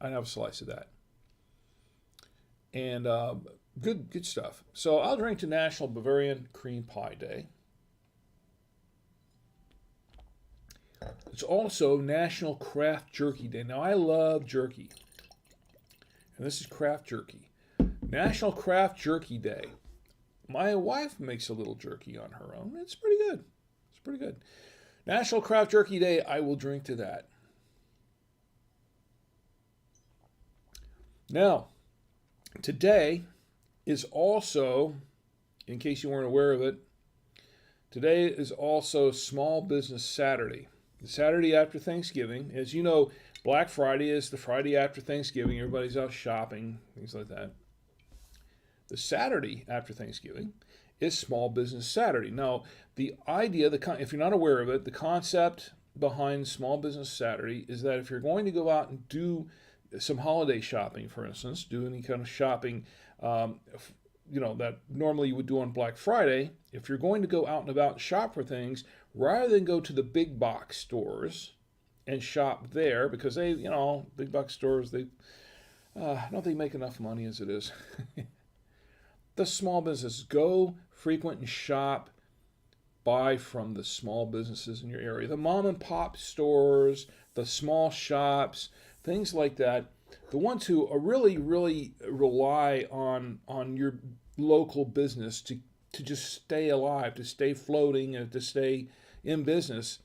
I'd have a slice of that, and good stuff. So I'll drink to National Bavarian Cream Pie Day. It's also National Craft Jerky Day. Now I love jerky, and this is craft jerky. National Craft Jerky Day. My wife makes a little jerky on her own. It's pretty good. It's pretty good. National Craft Jerky Day. I will drink to that. Now, today is also, in case you weren't aware of it, today is also Small Business Saturday. The Saturday after Thanksgiving. As you know, Black Friday is the Friday after Thanksgiving. Everybody's out shopping, things like that. The Saturday after Thanksgiving is Small Business Saturday. Now, the idea, if you're not aware of it, the concept behind Small Business Saturday is that if you're going to go out and do some holiday shopping, for instance, do any kind of shopping, that normally you would do on Black Friday, if you're going to go out and about and shop for things, rather than go to the big box stores and shop there, because big box stores, don't they make enough money as it is? The small businesses, go frequent and shop, buy from the small businesses in your area, the mom and pop stores, the small shops, things like that. The ones who are really rely on your local business to just stay alive, to stay floating, and to stay in business.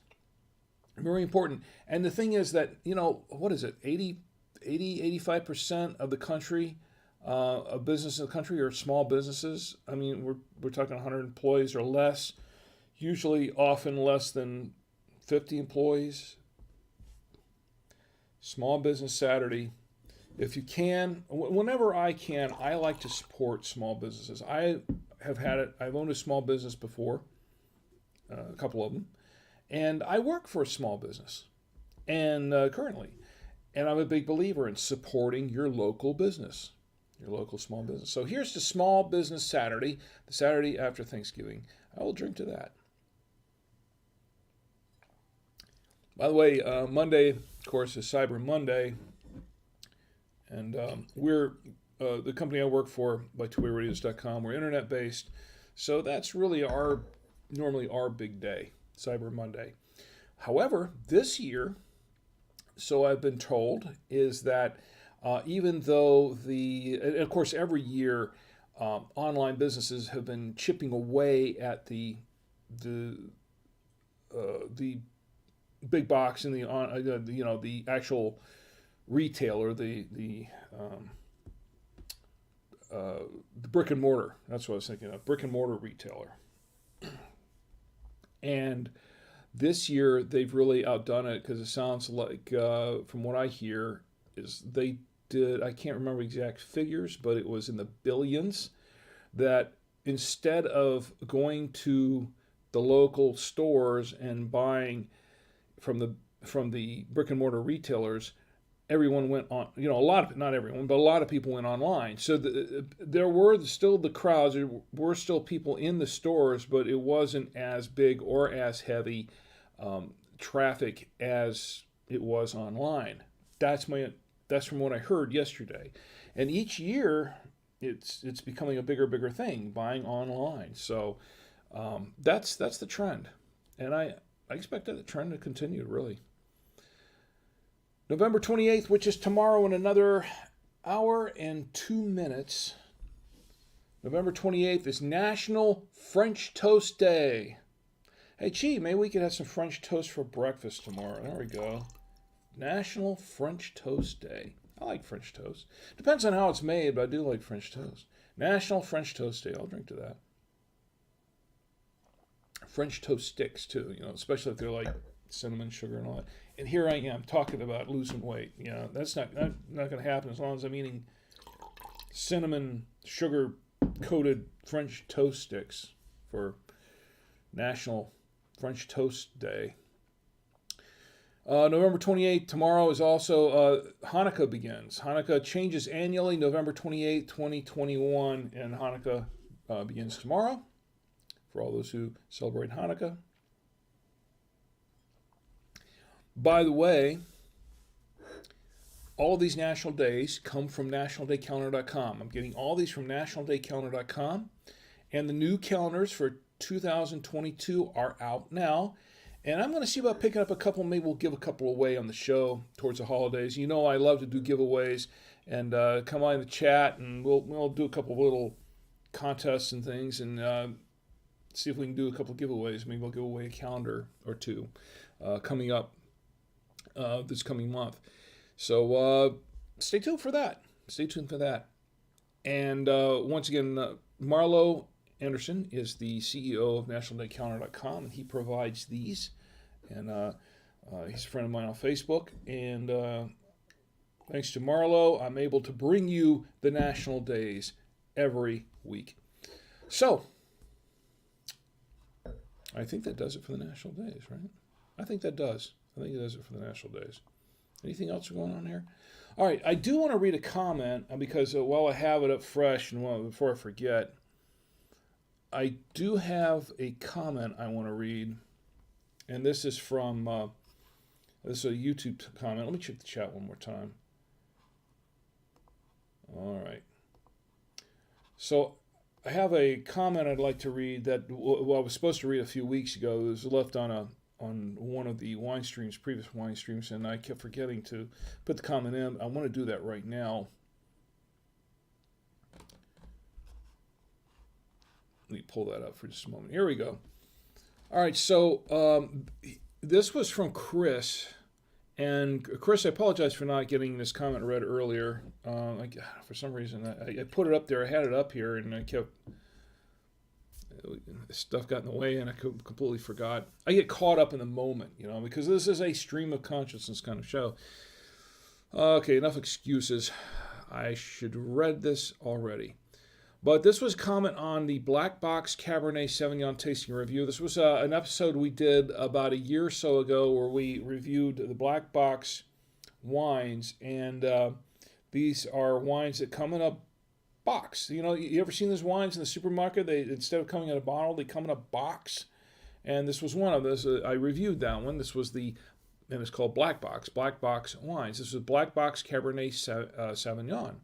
Very important. And the thing is that, what is it, 85% of the country, of business in the country are small businesses. I mean, we're talking 100 employees or less, usually often less than 50 employees. Small Business Saturday. If you can, whenever I can, I like to support small businesses. I've owned a small business before, a couple of them, and I work for a small business, and currently, and I'm a big believer in supporting your local business, your local small business. So here's the Small Business Saturday, the Saturday after Thanksgiving. I will drink to that. By the way, Monday, of course, is Cyber Monday, and we're the company I work for, by twiradios.com. We're internet-based, so that's really normally our big day, Cyber Monday. However, this year, so I've been told, is that even though and of course every year online businesses have been chipping away at the big box and the actual retailer, the brick and mortar. That's what I was thinking of, brick and mortar retailer. And this year they've really outdone it, because it sounds like, from what I hear, is they did, I can't remember exact figures, but it was in the billions, that instead of going to the local stores and buying from the brick and mortar retailers, everyone went on, not everyone, but a lot of people went online. So there were still the crowds, there were still people in the stores, but it wasn't as big or as heavy traffic as it was online. That's from what I heard yesterday. And each year, it's becoming a bigger thing, buying online. So that's the trend. And I expect that trend to continue, really. November 28th, which is tomorrow in another hour and 2 minutes. November 28th is National French Toast Day. Hey, gee, maybe we could have some French toast for breakfast tomorrow. There we go. National French Toast Day. I like French toast. Depends on how it's made, but I do like French toast. National French Toast Day. I'll drink to that. French toast sticks too, especially if they're like cinnamon, sugar, and all that. And here I am talking about losing weight. That's not going to happen as long as I'm eating cinnamon, sugar coated French toast sticks for National French Toast Day. November 28th, tomorrow is also Hanukkah begins. Hanukkah changes annually, November 28th, 2021, and Hanukkah begins tomorrow for all those who celebrate Hanukkah. By the way, all of these national days come from nationaldaycalendar.com. I'm getting all these from nationaldaycalendar.com, and the new calendars for 2022 are out now. And I'm going to see about picking up a couple. Maybe we'll give a couple away on the show towards the holidays. I love to do giveaways, and come on in the chat, and we'll do a couple of little contests and things, and see if we can do a couple of giveaways. Maybe we'll give away a calendar or two coming up this coming month. So stay tuned for that. And once again, Marlo Anderson is the CEO of nationaldaycalendar.com, and he provides these. And he's a friend of mine on Facebook. And thanks to Marlo, I'm able to bring you the national days every week. So, I think that does it for the national days, right? I think it does it for the national days. Anything else going on here? All right, I do want to read a comment because while I have it up fresh and before I forget, I do have a comment I want to read, and this is from this is a YouTube comment. Let me check the chat one more time. All right. So I have a comment I'd like to read that I was supposed to read a few weeks ago. It was left on one of the previous wine streams, and I kept forgetting to put the comment in. I want to do that right now. Let me pull that up for just a moment. Here we go. All right, so this was from Chris. And Chris, I apologize for not getting this comment read earlier. For some reason, I put it up there. I had it up here, and I kept... stuff got in the way, and I completely forgot. I get caught up in the moment, because this is a stream of consciousness kind of show. Okay, enough excuses. I should have read this already. But this was a comment on the Black Box Cabernet Sauvignon tasting review. This was an episode we did about a year or so ago where we reviewed the Black Box wines. And these are wines that come in a box. You ever seen those wines in the supermarket? They, instead of coming in a bottle, they come in a box. And this was one of those. I reviewed that one. This was and it's called Black Box wines. This was Black Box Cabernet Sauvignon.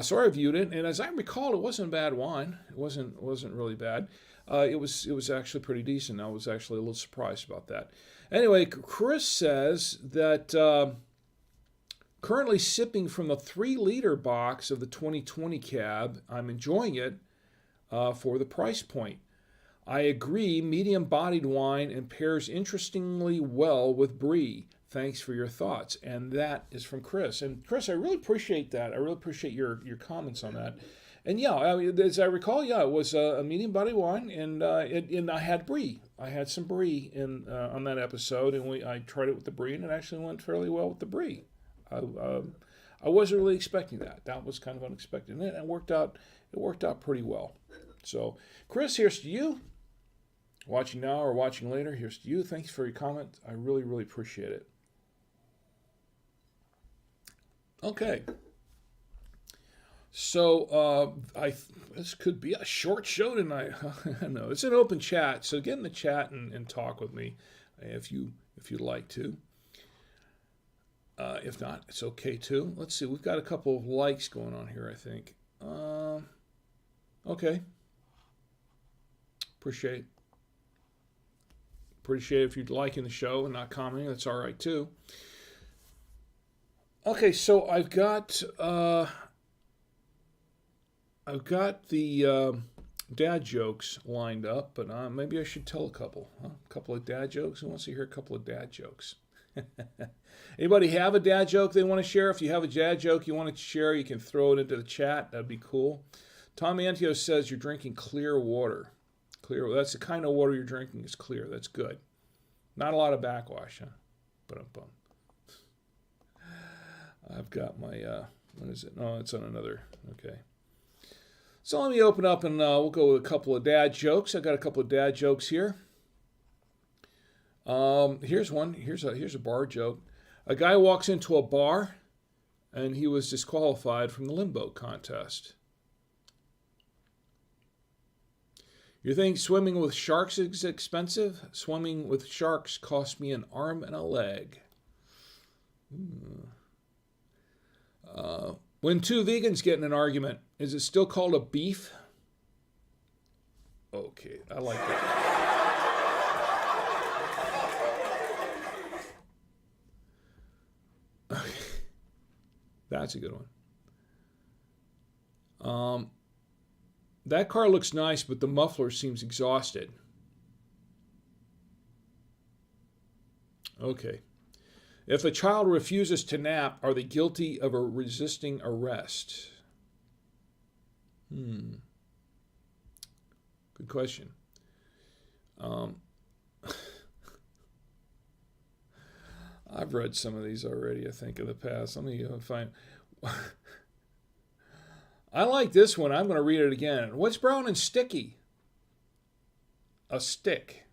So I reviewed it, and as I recall, it wasn't a bad wine. It wasn't really bad. It was actually pretty decent. I was actually a little surprised about that. Anyway, Chris says that currently sipping from the 3-liter box of the 2020 cab, I'm enjoying it for the price point. I agree, medium-bodied wine and pairs interestingly well with Brie. Thanks for your thoughts. And that is from Chris. And Chris, I really appreciate that. I really appreciate your comments on that. And yeah, as I recall, it was a medium-bodied wine, and I had Brie. I had some Brie on that episode, and I tried it with the Brie, and it actually went fairly well with the Brie. I wasn't really expecting that. That was kind of unexpected, and it worked out. It worked out pretty well. So, Chris, here's to you. Watching now or watching later, here's to you. Thanks for your comment. I really, really appreciate it. Okay. So this could be a short show tonight. I know it's an open chat, so get in the chat and talk with me if you'd like to. If not, it's okay too. Let's see. We've got a couple of likes going on here, I think. Okay. Appreciate if you're liking the show and not commenting. That's all right too. Okay, so I've got the dad jokes lined up, but maybe I should tell a couple. Huh? A couple of dad jokes. Who wants to hear a couple of dad jokes? Anybody have a dad joke they want to share? If you have a dad joke you want to share, you can throw it into the chat. That'd be cool. Tom Antio says you're drinking clear water. clear. Well, that's the kind of water you're drinking is clear. That's good. Not a lot of backwash, huh? Ba-dum-bum. I've got my, what is it? No, it's on another. Okay. So let me open up and we'll go with a couple of dad jokes. I got a couple of dad jokes here. Here's one. Here's a bar joke. A guy walks into a bar and he was disqualified from the limbo contest. You think swimming with sharks is expensive? Swimming with sharks cost me an arm and a leg. When two vegans get in an argument, is it still called a beef? Okay, I like that. Okay. That's a good one. That car looks nice, but the muffler seems exhausted. Okay. If a child refuses to nap, are they guilty of a resisting arrest? Good question. I've read some of these already, I think, in the past. Let me find... I like this one. I'm going to read it again. What's brown and sticky? A stick.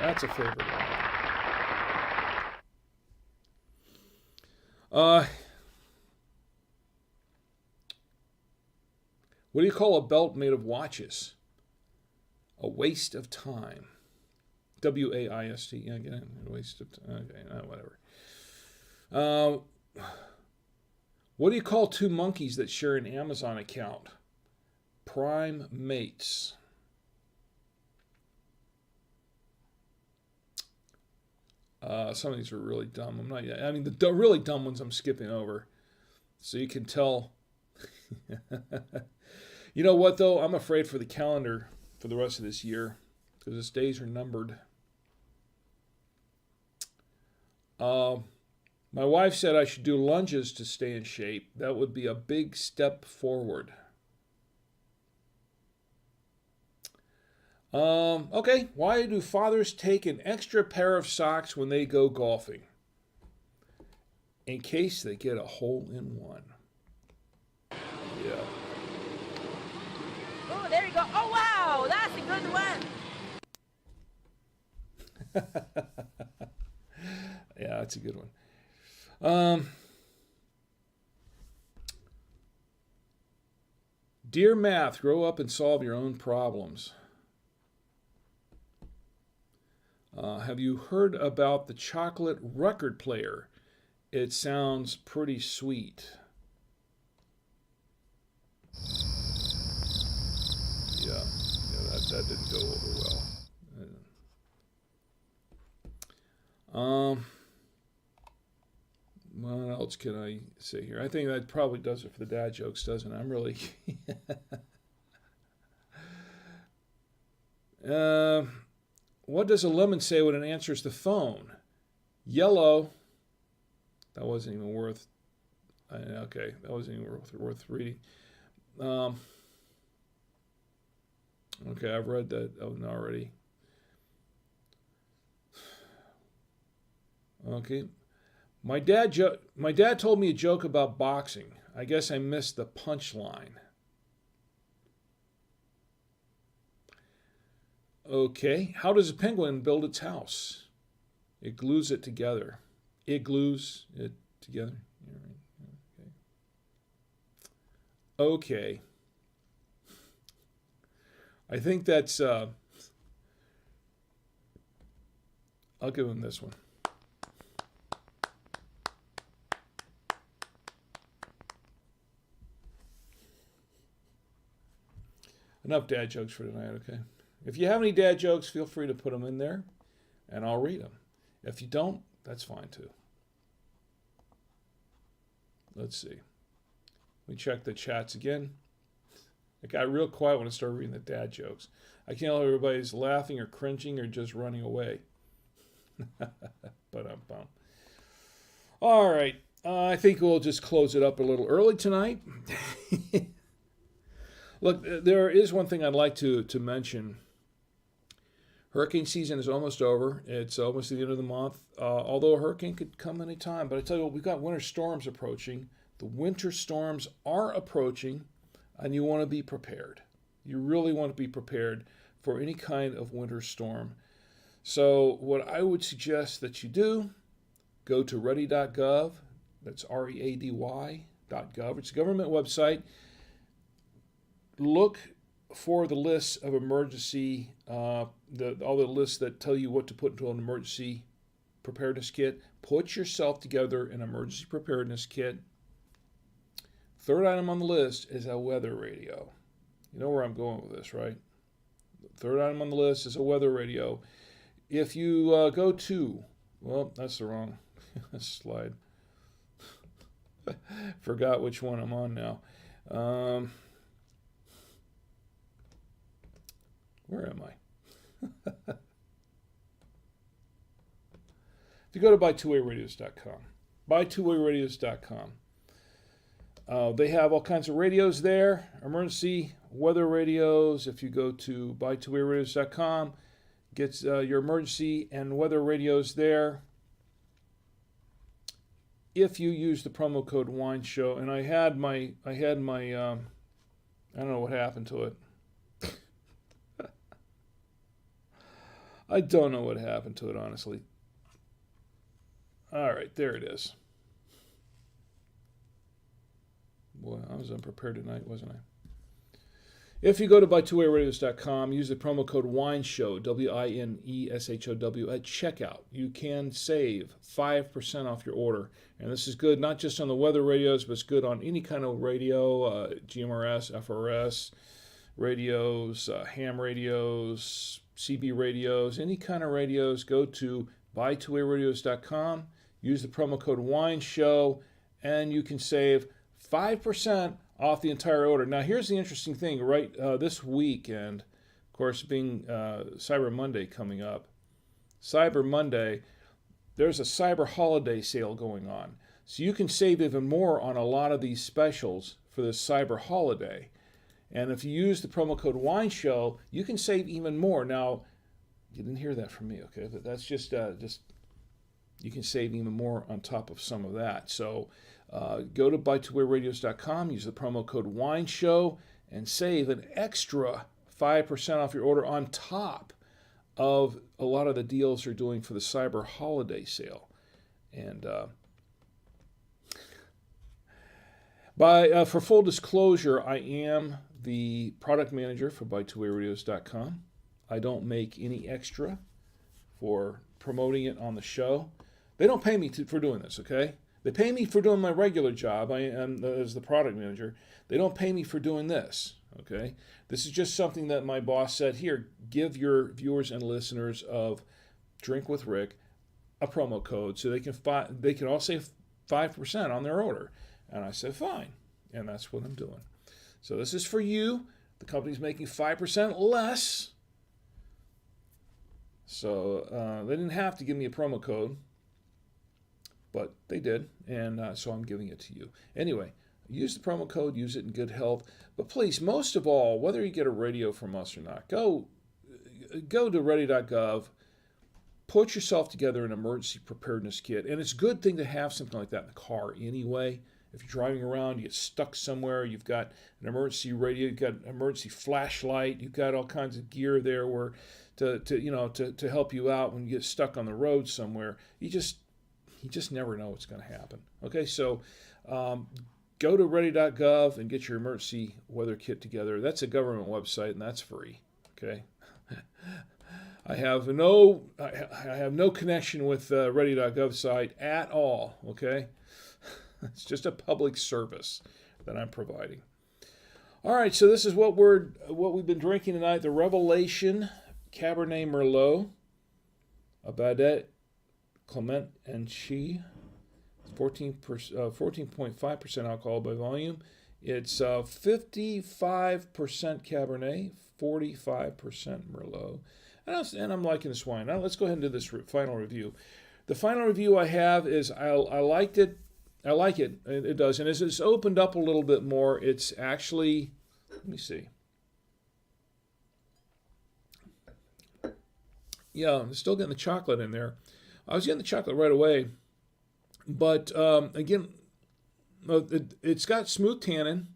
That's a favorite one. What do you call a belt made of watches? A waste of time. W-A-I-S-T. Yeah, again, a waste of time. Okay, whatever. What do you call two monkeys that share an Amazon account? Prime mates. Some of these are really dumb. The really dumb ones I'm skipping over. So you can tell. You know what, though? I'm afraid for the calendar for the rest of this year because its days are numbered. My wife said I should do lunges to stay in shape. That would be a big step forward. Okay, why do fathers take an extra pair of socks when they go golfing? In case they get a hole-in-one. Yeah. Oh, there you go. Oh, wow, that's a good one. Yeah, that's a good one. Dear Math, grow up and solve your own problems. Have you heard about the chocolate record player? It sounds pretty sweet. Yeah, that didn't go over well. What else can I say here? I think that probably does it for the dad jokes, doesn't it? I'm really... What does a lemon say when it answers the phone? Yellow. That wasn't even worth... Okay, that wasn't even worth reading. Okay, I've read that already. Okay. My dad told me a joke about boxing. I guess I missed the punchline. Okay. How does a penguin build its house? It glues it together. It glues it together. Okay. I think that's... I'll give him this one. Enough dad jokes for tonight, okay? If you have any dad jokes, feel free to put them in there, and I'll read them. If you don't, that's fine too. Let's see. Let me check the chats again. It got real quiet when I started reading the dad jokes. I can't tell if everybody's laughing or cringing or just running away. But All right. I think we'll just close it up a little early tonight. Look, there is one thing I'd like to mention. Hurricane season is almost over. It's almost the end of the month, although a hurricane could come any time. But I tell you what, we've got winter storms approaching. The winter storms are approaching, and you want to be prepared. You really want to be prepared for any kind of winter storm. So what I would suggest that you do, go to ready.gov. That's ready.gov. It's a government website. Look for the lists of emergency, all the lists that tell you what to put into an emergency preparedness kit. Put yourself together an emergency preparedness kit. Third item on the list is a weather radio. You know where I'm going with this, right? The third item on the list is a weather radio. If you go to, well, that's the wrong slide. Forgot which one I'm on now. Where am I? If you go to buytwowayradios.com, buytwowayradios.com, they have all kinds of radios there, emergency weather radios. If you go to buytwowayradios.com, get your emergency and weather radios there. If you use the promo code WINESHOW, and I had my I don't know what happened to it. I don't know what happened to it, honestly. All right, there it is. Boy, I was unprepared tonight, wasn't I? If you go to buytwowayradios.com, use the promo code WINESHOW, WINESHOW, at checkout. You can save 5% off your order. And this is good not just on the weather radios, but it's good on any kind of radio, GMRS, FRS radios, ham radios, CB radios, any kind of radios. Go to buytwowayradios.com, use the promo code WINESHOW, and you can save 5% off the entire order. Now, here's the interesting thing, right? This weekend, of course, being Cyber Monday coming up, Cyber Monday, there's a cyber holiday sale going on. So you can save even more on a lot of these specials for this cyber holiday. And if you use the promo code WINESHOW, you can save even more. Now, you didn't hear that from me, okay? But that's just you can save even more on top of some of that. So go to buytwowayradios.com, use the promo code WINESHOW, and save an extra 5% off your order on top of a lot of the deals they're doing for the cyber holiday sale. And for full disclosure, I am the product manager for buytwowayradios.com. I don't make any extra for promoting it on the show. They don't pay me for doing this, okay? They pay me for doing my regular job. I am as the product manager. They don't pay me for doing this, okay? This is just something that my boss said, here, give your viewers and listeners of Drink with Rick a promo code so they can all save 5% on their order. And I said, fine. And that's what I'm doing. So this is for you. The company's making 5% less. So they didn't have to give me a promo code, but they did. And so I'm giving it to you. Anyway, use the promo code, use it in good health. But please, most of all, whether you get a radio from us or not, go to ready.gov, put yourself together an emergency preparedness kit. And it's a good thing to have something like that in the car anyway. If you're driving around, you get stuck somewhere, you've got an emergency radio, you've got an emergency flashlight, you've got all kinds of gear there where to help you out when you get stuck on the road somewhere. You just never know what's going to happen. Okay, so go to ready.gov and get your emergency weather kit together. That's a government website and that's free. Okay. I have no connection with ready.gov site at all. Okay. It's just a public service that I'm providing. All right, so this is what we've been drinking tonight: the Revelation Cabernet-Merlot, a Badet Clement and Chi, 14.5% alcohol by volume. It's 55% Cabernet, 45% Merlot, and I'm liking this wine. Now let's go ahead and do this final review. The final review I have is I liked it. I like it. It does. And as it's opened up a little bit more, it's actually, let me see. Yeah, I'm still getting the chocolate in there. I was getting the chocolate right away. But again, it's got smooth tannin.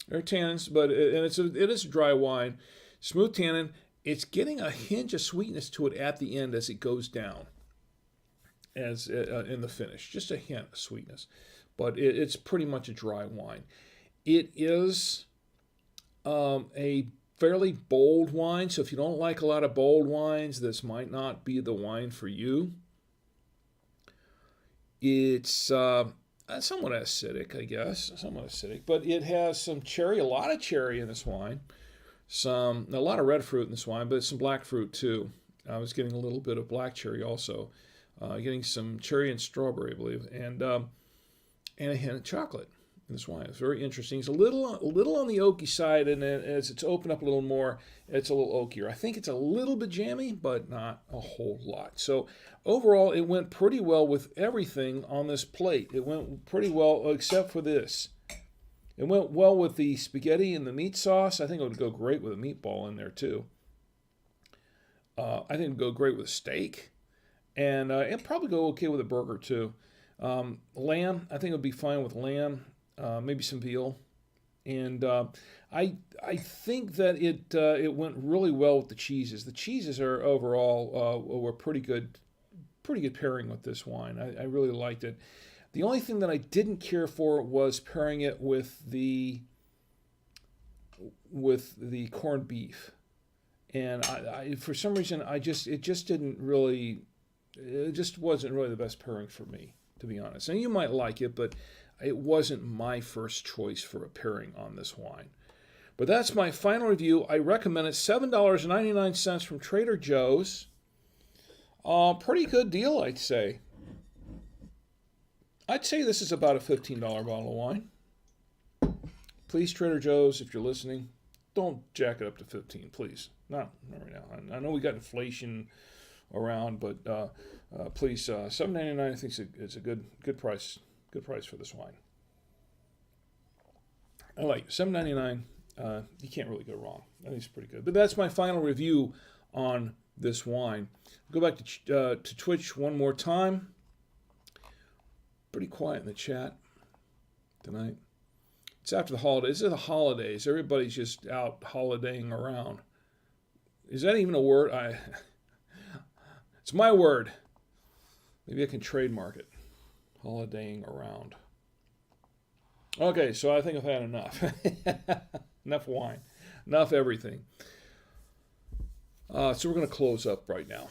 There are tannins, but it is a dry wine. Smooth tannin. It's getting a hinge of sweetness to it at the end as it goes down, as in the finish. Just a hint of sweetness, but it's pretty much a dry wine. It is a fairly bold wine, so if you don't like a lot of bold wines, this might not be the wine for you. It's somewhat acidic, I guess, somewhat acidic, but it has some cherry, a lot of cherry in this wine. A lot of red fruit in this wine, but some black fruit too. I was getting a little bit of black cherry also, getting some cherry and strawberry, I believe, and a hint of chocolate in this wine. It's very interesting. It's a little on the oaky side, and then as it's opened up a little more, it's a little oakier. I think it's a little bit jammy, but not a whole lot. So overall, it went pretty well with everything on this plate. It went pretty well, except for this. It went well with the spaghetti and the meat sauce. I think it would go great with a meatball in there too. I think it would go great with a steak. And it'd probably go okay with a burger too. Lamb, I think it would be fine with lamb, maybe some veal. And I think that it went really well with the cheeses. The cheeses are overall were pretty good pairing with this wine. I really liked it. The only thing that I didn't care for was pairing it with the corned beef, and I for some reason it just wasn't really the best pairing for me, to be honest. And you might like it, but it wasn't my first choice for a pairing on this wine. But that's my final review. I recommend it. $7.99 from Trader Joe's. Pretty good deal, I'd say. I'd say this is about a $15 bottle of wine. Please, Trader Joe's, if you're listening, don't jack it up to 15, please. Not right now. I know we got inflation around, but please, $7.99 I think is a good price. Good price for this wine. I like it. $7.99. You can't really go wrong. I think it's pretty good. But that's my final review on this wine. Go back to Twitch one more time. Pretty quiet in the chat tonight. It's after the holidays. It's the holidays. Everybody's just out holidaying around. Is that even a word? It's my word. Maybe I can trademark it. Holidaying around. Okay, so I think I've had enough. Enough wine. Enough everything. So we're going to close up right now.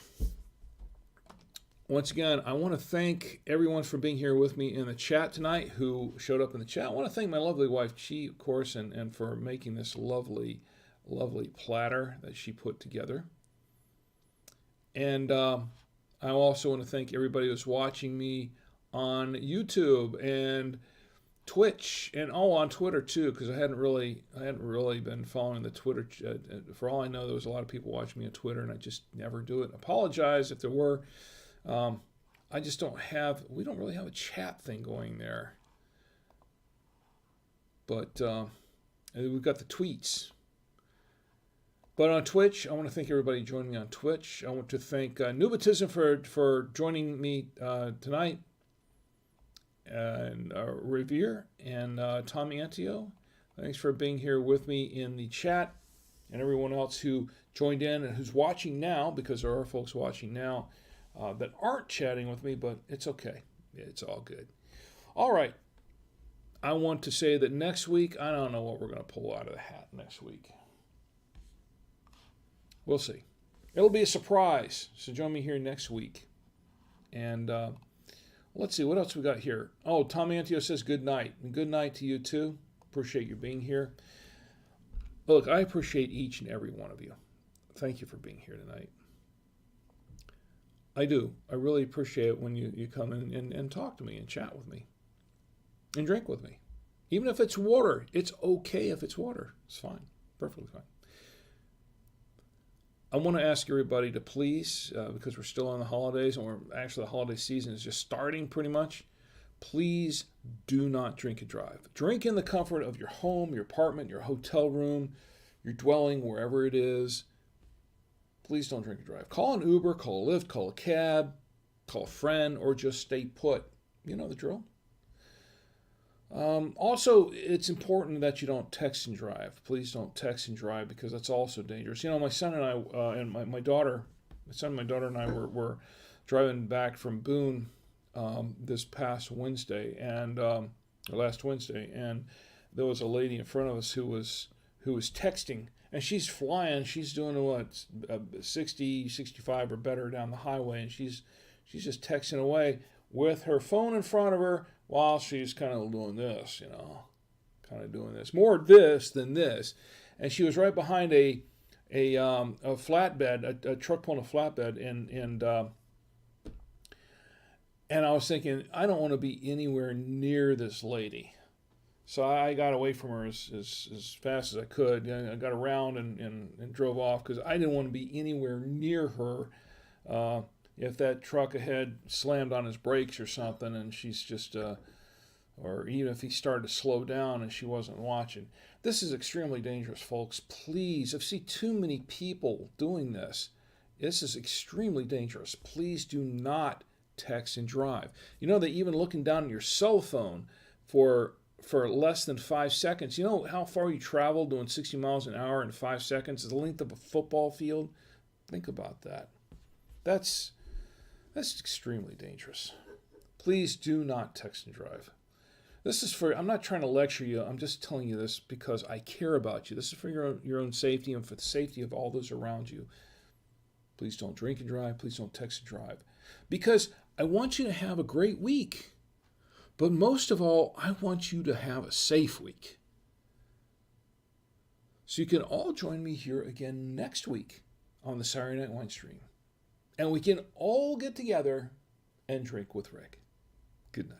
Once again, I want to thank everyone for being here with me in the chat tonight who showed up in the chat. I want to thank my lovely wife, Chi, of course, and for making this lovely, lovely platter that she put together. And I also want to thank everybody who's watching me on YouTube and Twitch and on Twitter too, because I hadn't really been following the Twitter. For all I know, there was a lot of people watching me on Twitter, and I just never do it. I apologize if there were. I just we don't really have a chat thing going there. But we've got the tweets. But on Twitch, I want to thank everybody joining me on Twitch. I want to thank Nubatism for joining me tonight, and Revere and Tom Antio. Thanks for being here with me in the chat, and everyone else who joined in and who's watching now, because there are folks watching now that aren't chatting with me, but it's okay. It's all good. All right. I want to say that next week, I don't know what we're going to pull out of the hat next week. We'll see. It'll be a surprise. So join me here next week. And let's see, what else we got here? Oh, Tom Antio says good night. And good night to you too. Appreciate you being here. Look, I appreciate each and every one of you. Thank you for being here tonight. I do. I really appreciate it when you come in and talk to me and chat with me and drink with me. Even if it's water, it's okay if it's water. It's fine. Perfectly fine. I want to ask everybody to please, because we're still on the holidays, and the holiday season is just starting pretty much. Please do not drink and drive. Drink in the comfort of your home, your apartment, your hotel room, your dwelling, wherever it is. Please don't drink and drive. Call an Uber, call a Lyft, call a cab, call a friend, or just stay put. You know the drill. Also, it's important that you don't text and drive. Please don't text and drive, because that's also dangerous. You know, my son and I and my daughter, and I were driving back from Boone this past Wednesday and last Wednesday, and there was a lady in front of us who was texting, and she's flying. She's doing what, 60, 65 or better down the highway, and she's just texting away with her phone in front of her while she's kind of doing this, more this than this. And she was right behind a flatbed, a truck pulling a flatbed, and I was thinking, I don't want to be anywhere near this lady. So I got away from her as fast as I could. I got around and drove off, because I didn't want to be anywhere near her. If that truck ahead slammed on his brakes or something, and she's just, or even if he started to slow down and she wasn't watching. This is extremely dangerous, folks. Please, I've seen too many people doing this. This is extremely dangerous. Please do not text and drive. You know that even looking down at your cell phone for less than 5 seconds, you know how far you travel doing 60 miles an hour in 5 seconds is the length of a football field? Think about that. That's extremely dangerous. Please do not text and drive. I'm not trying to lecture you. I'm just telling you this because I care about you. This is for your own safety and for the safety of all those around you. Please don't drink and drive. Please don't text and drive. Because I want you to have a great week. But most of all, I want you to have a safe week. So you can all join me here again next week on the Saturday Night Winestream. And we can all get together and drink with Rick. Good night.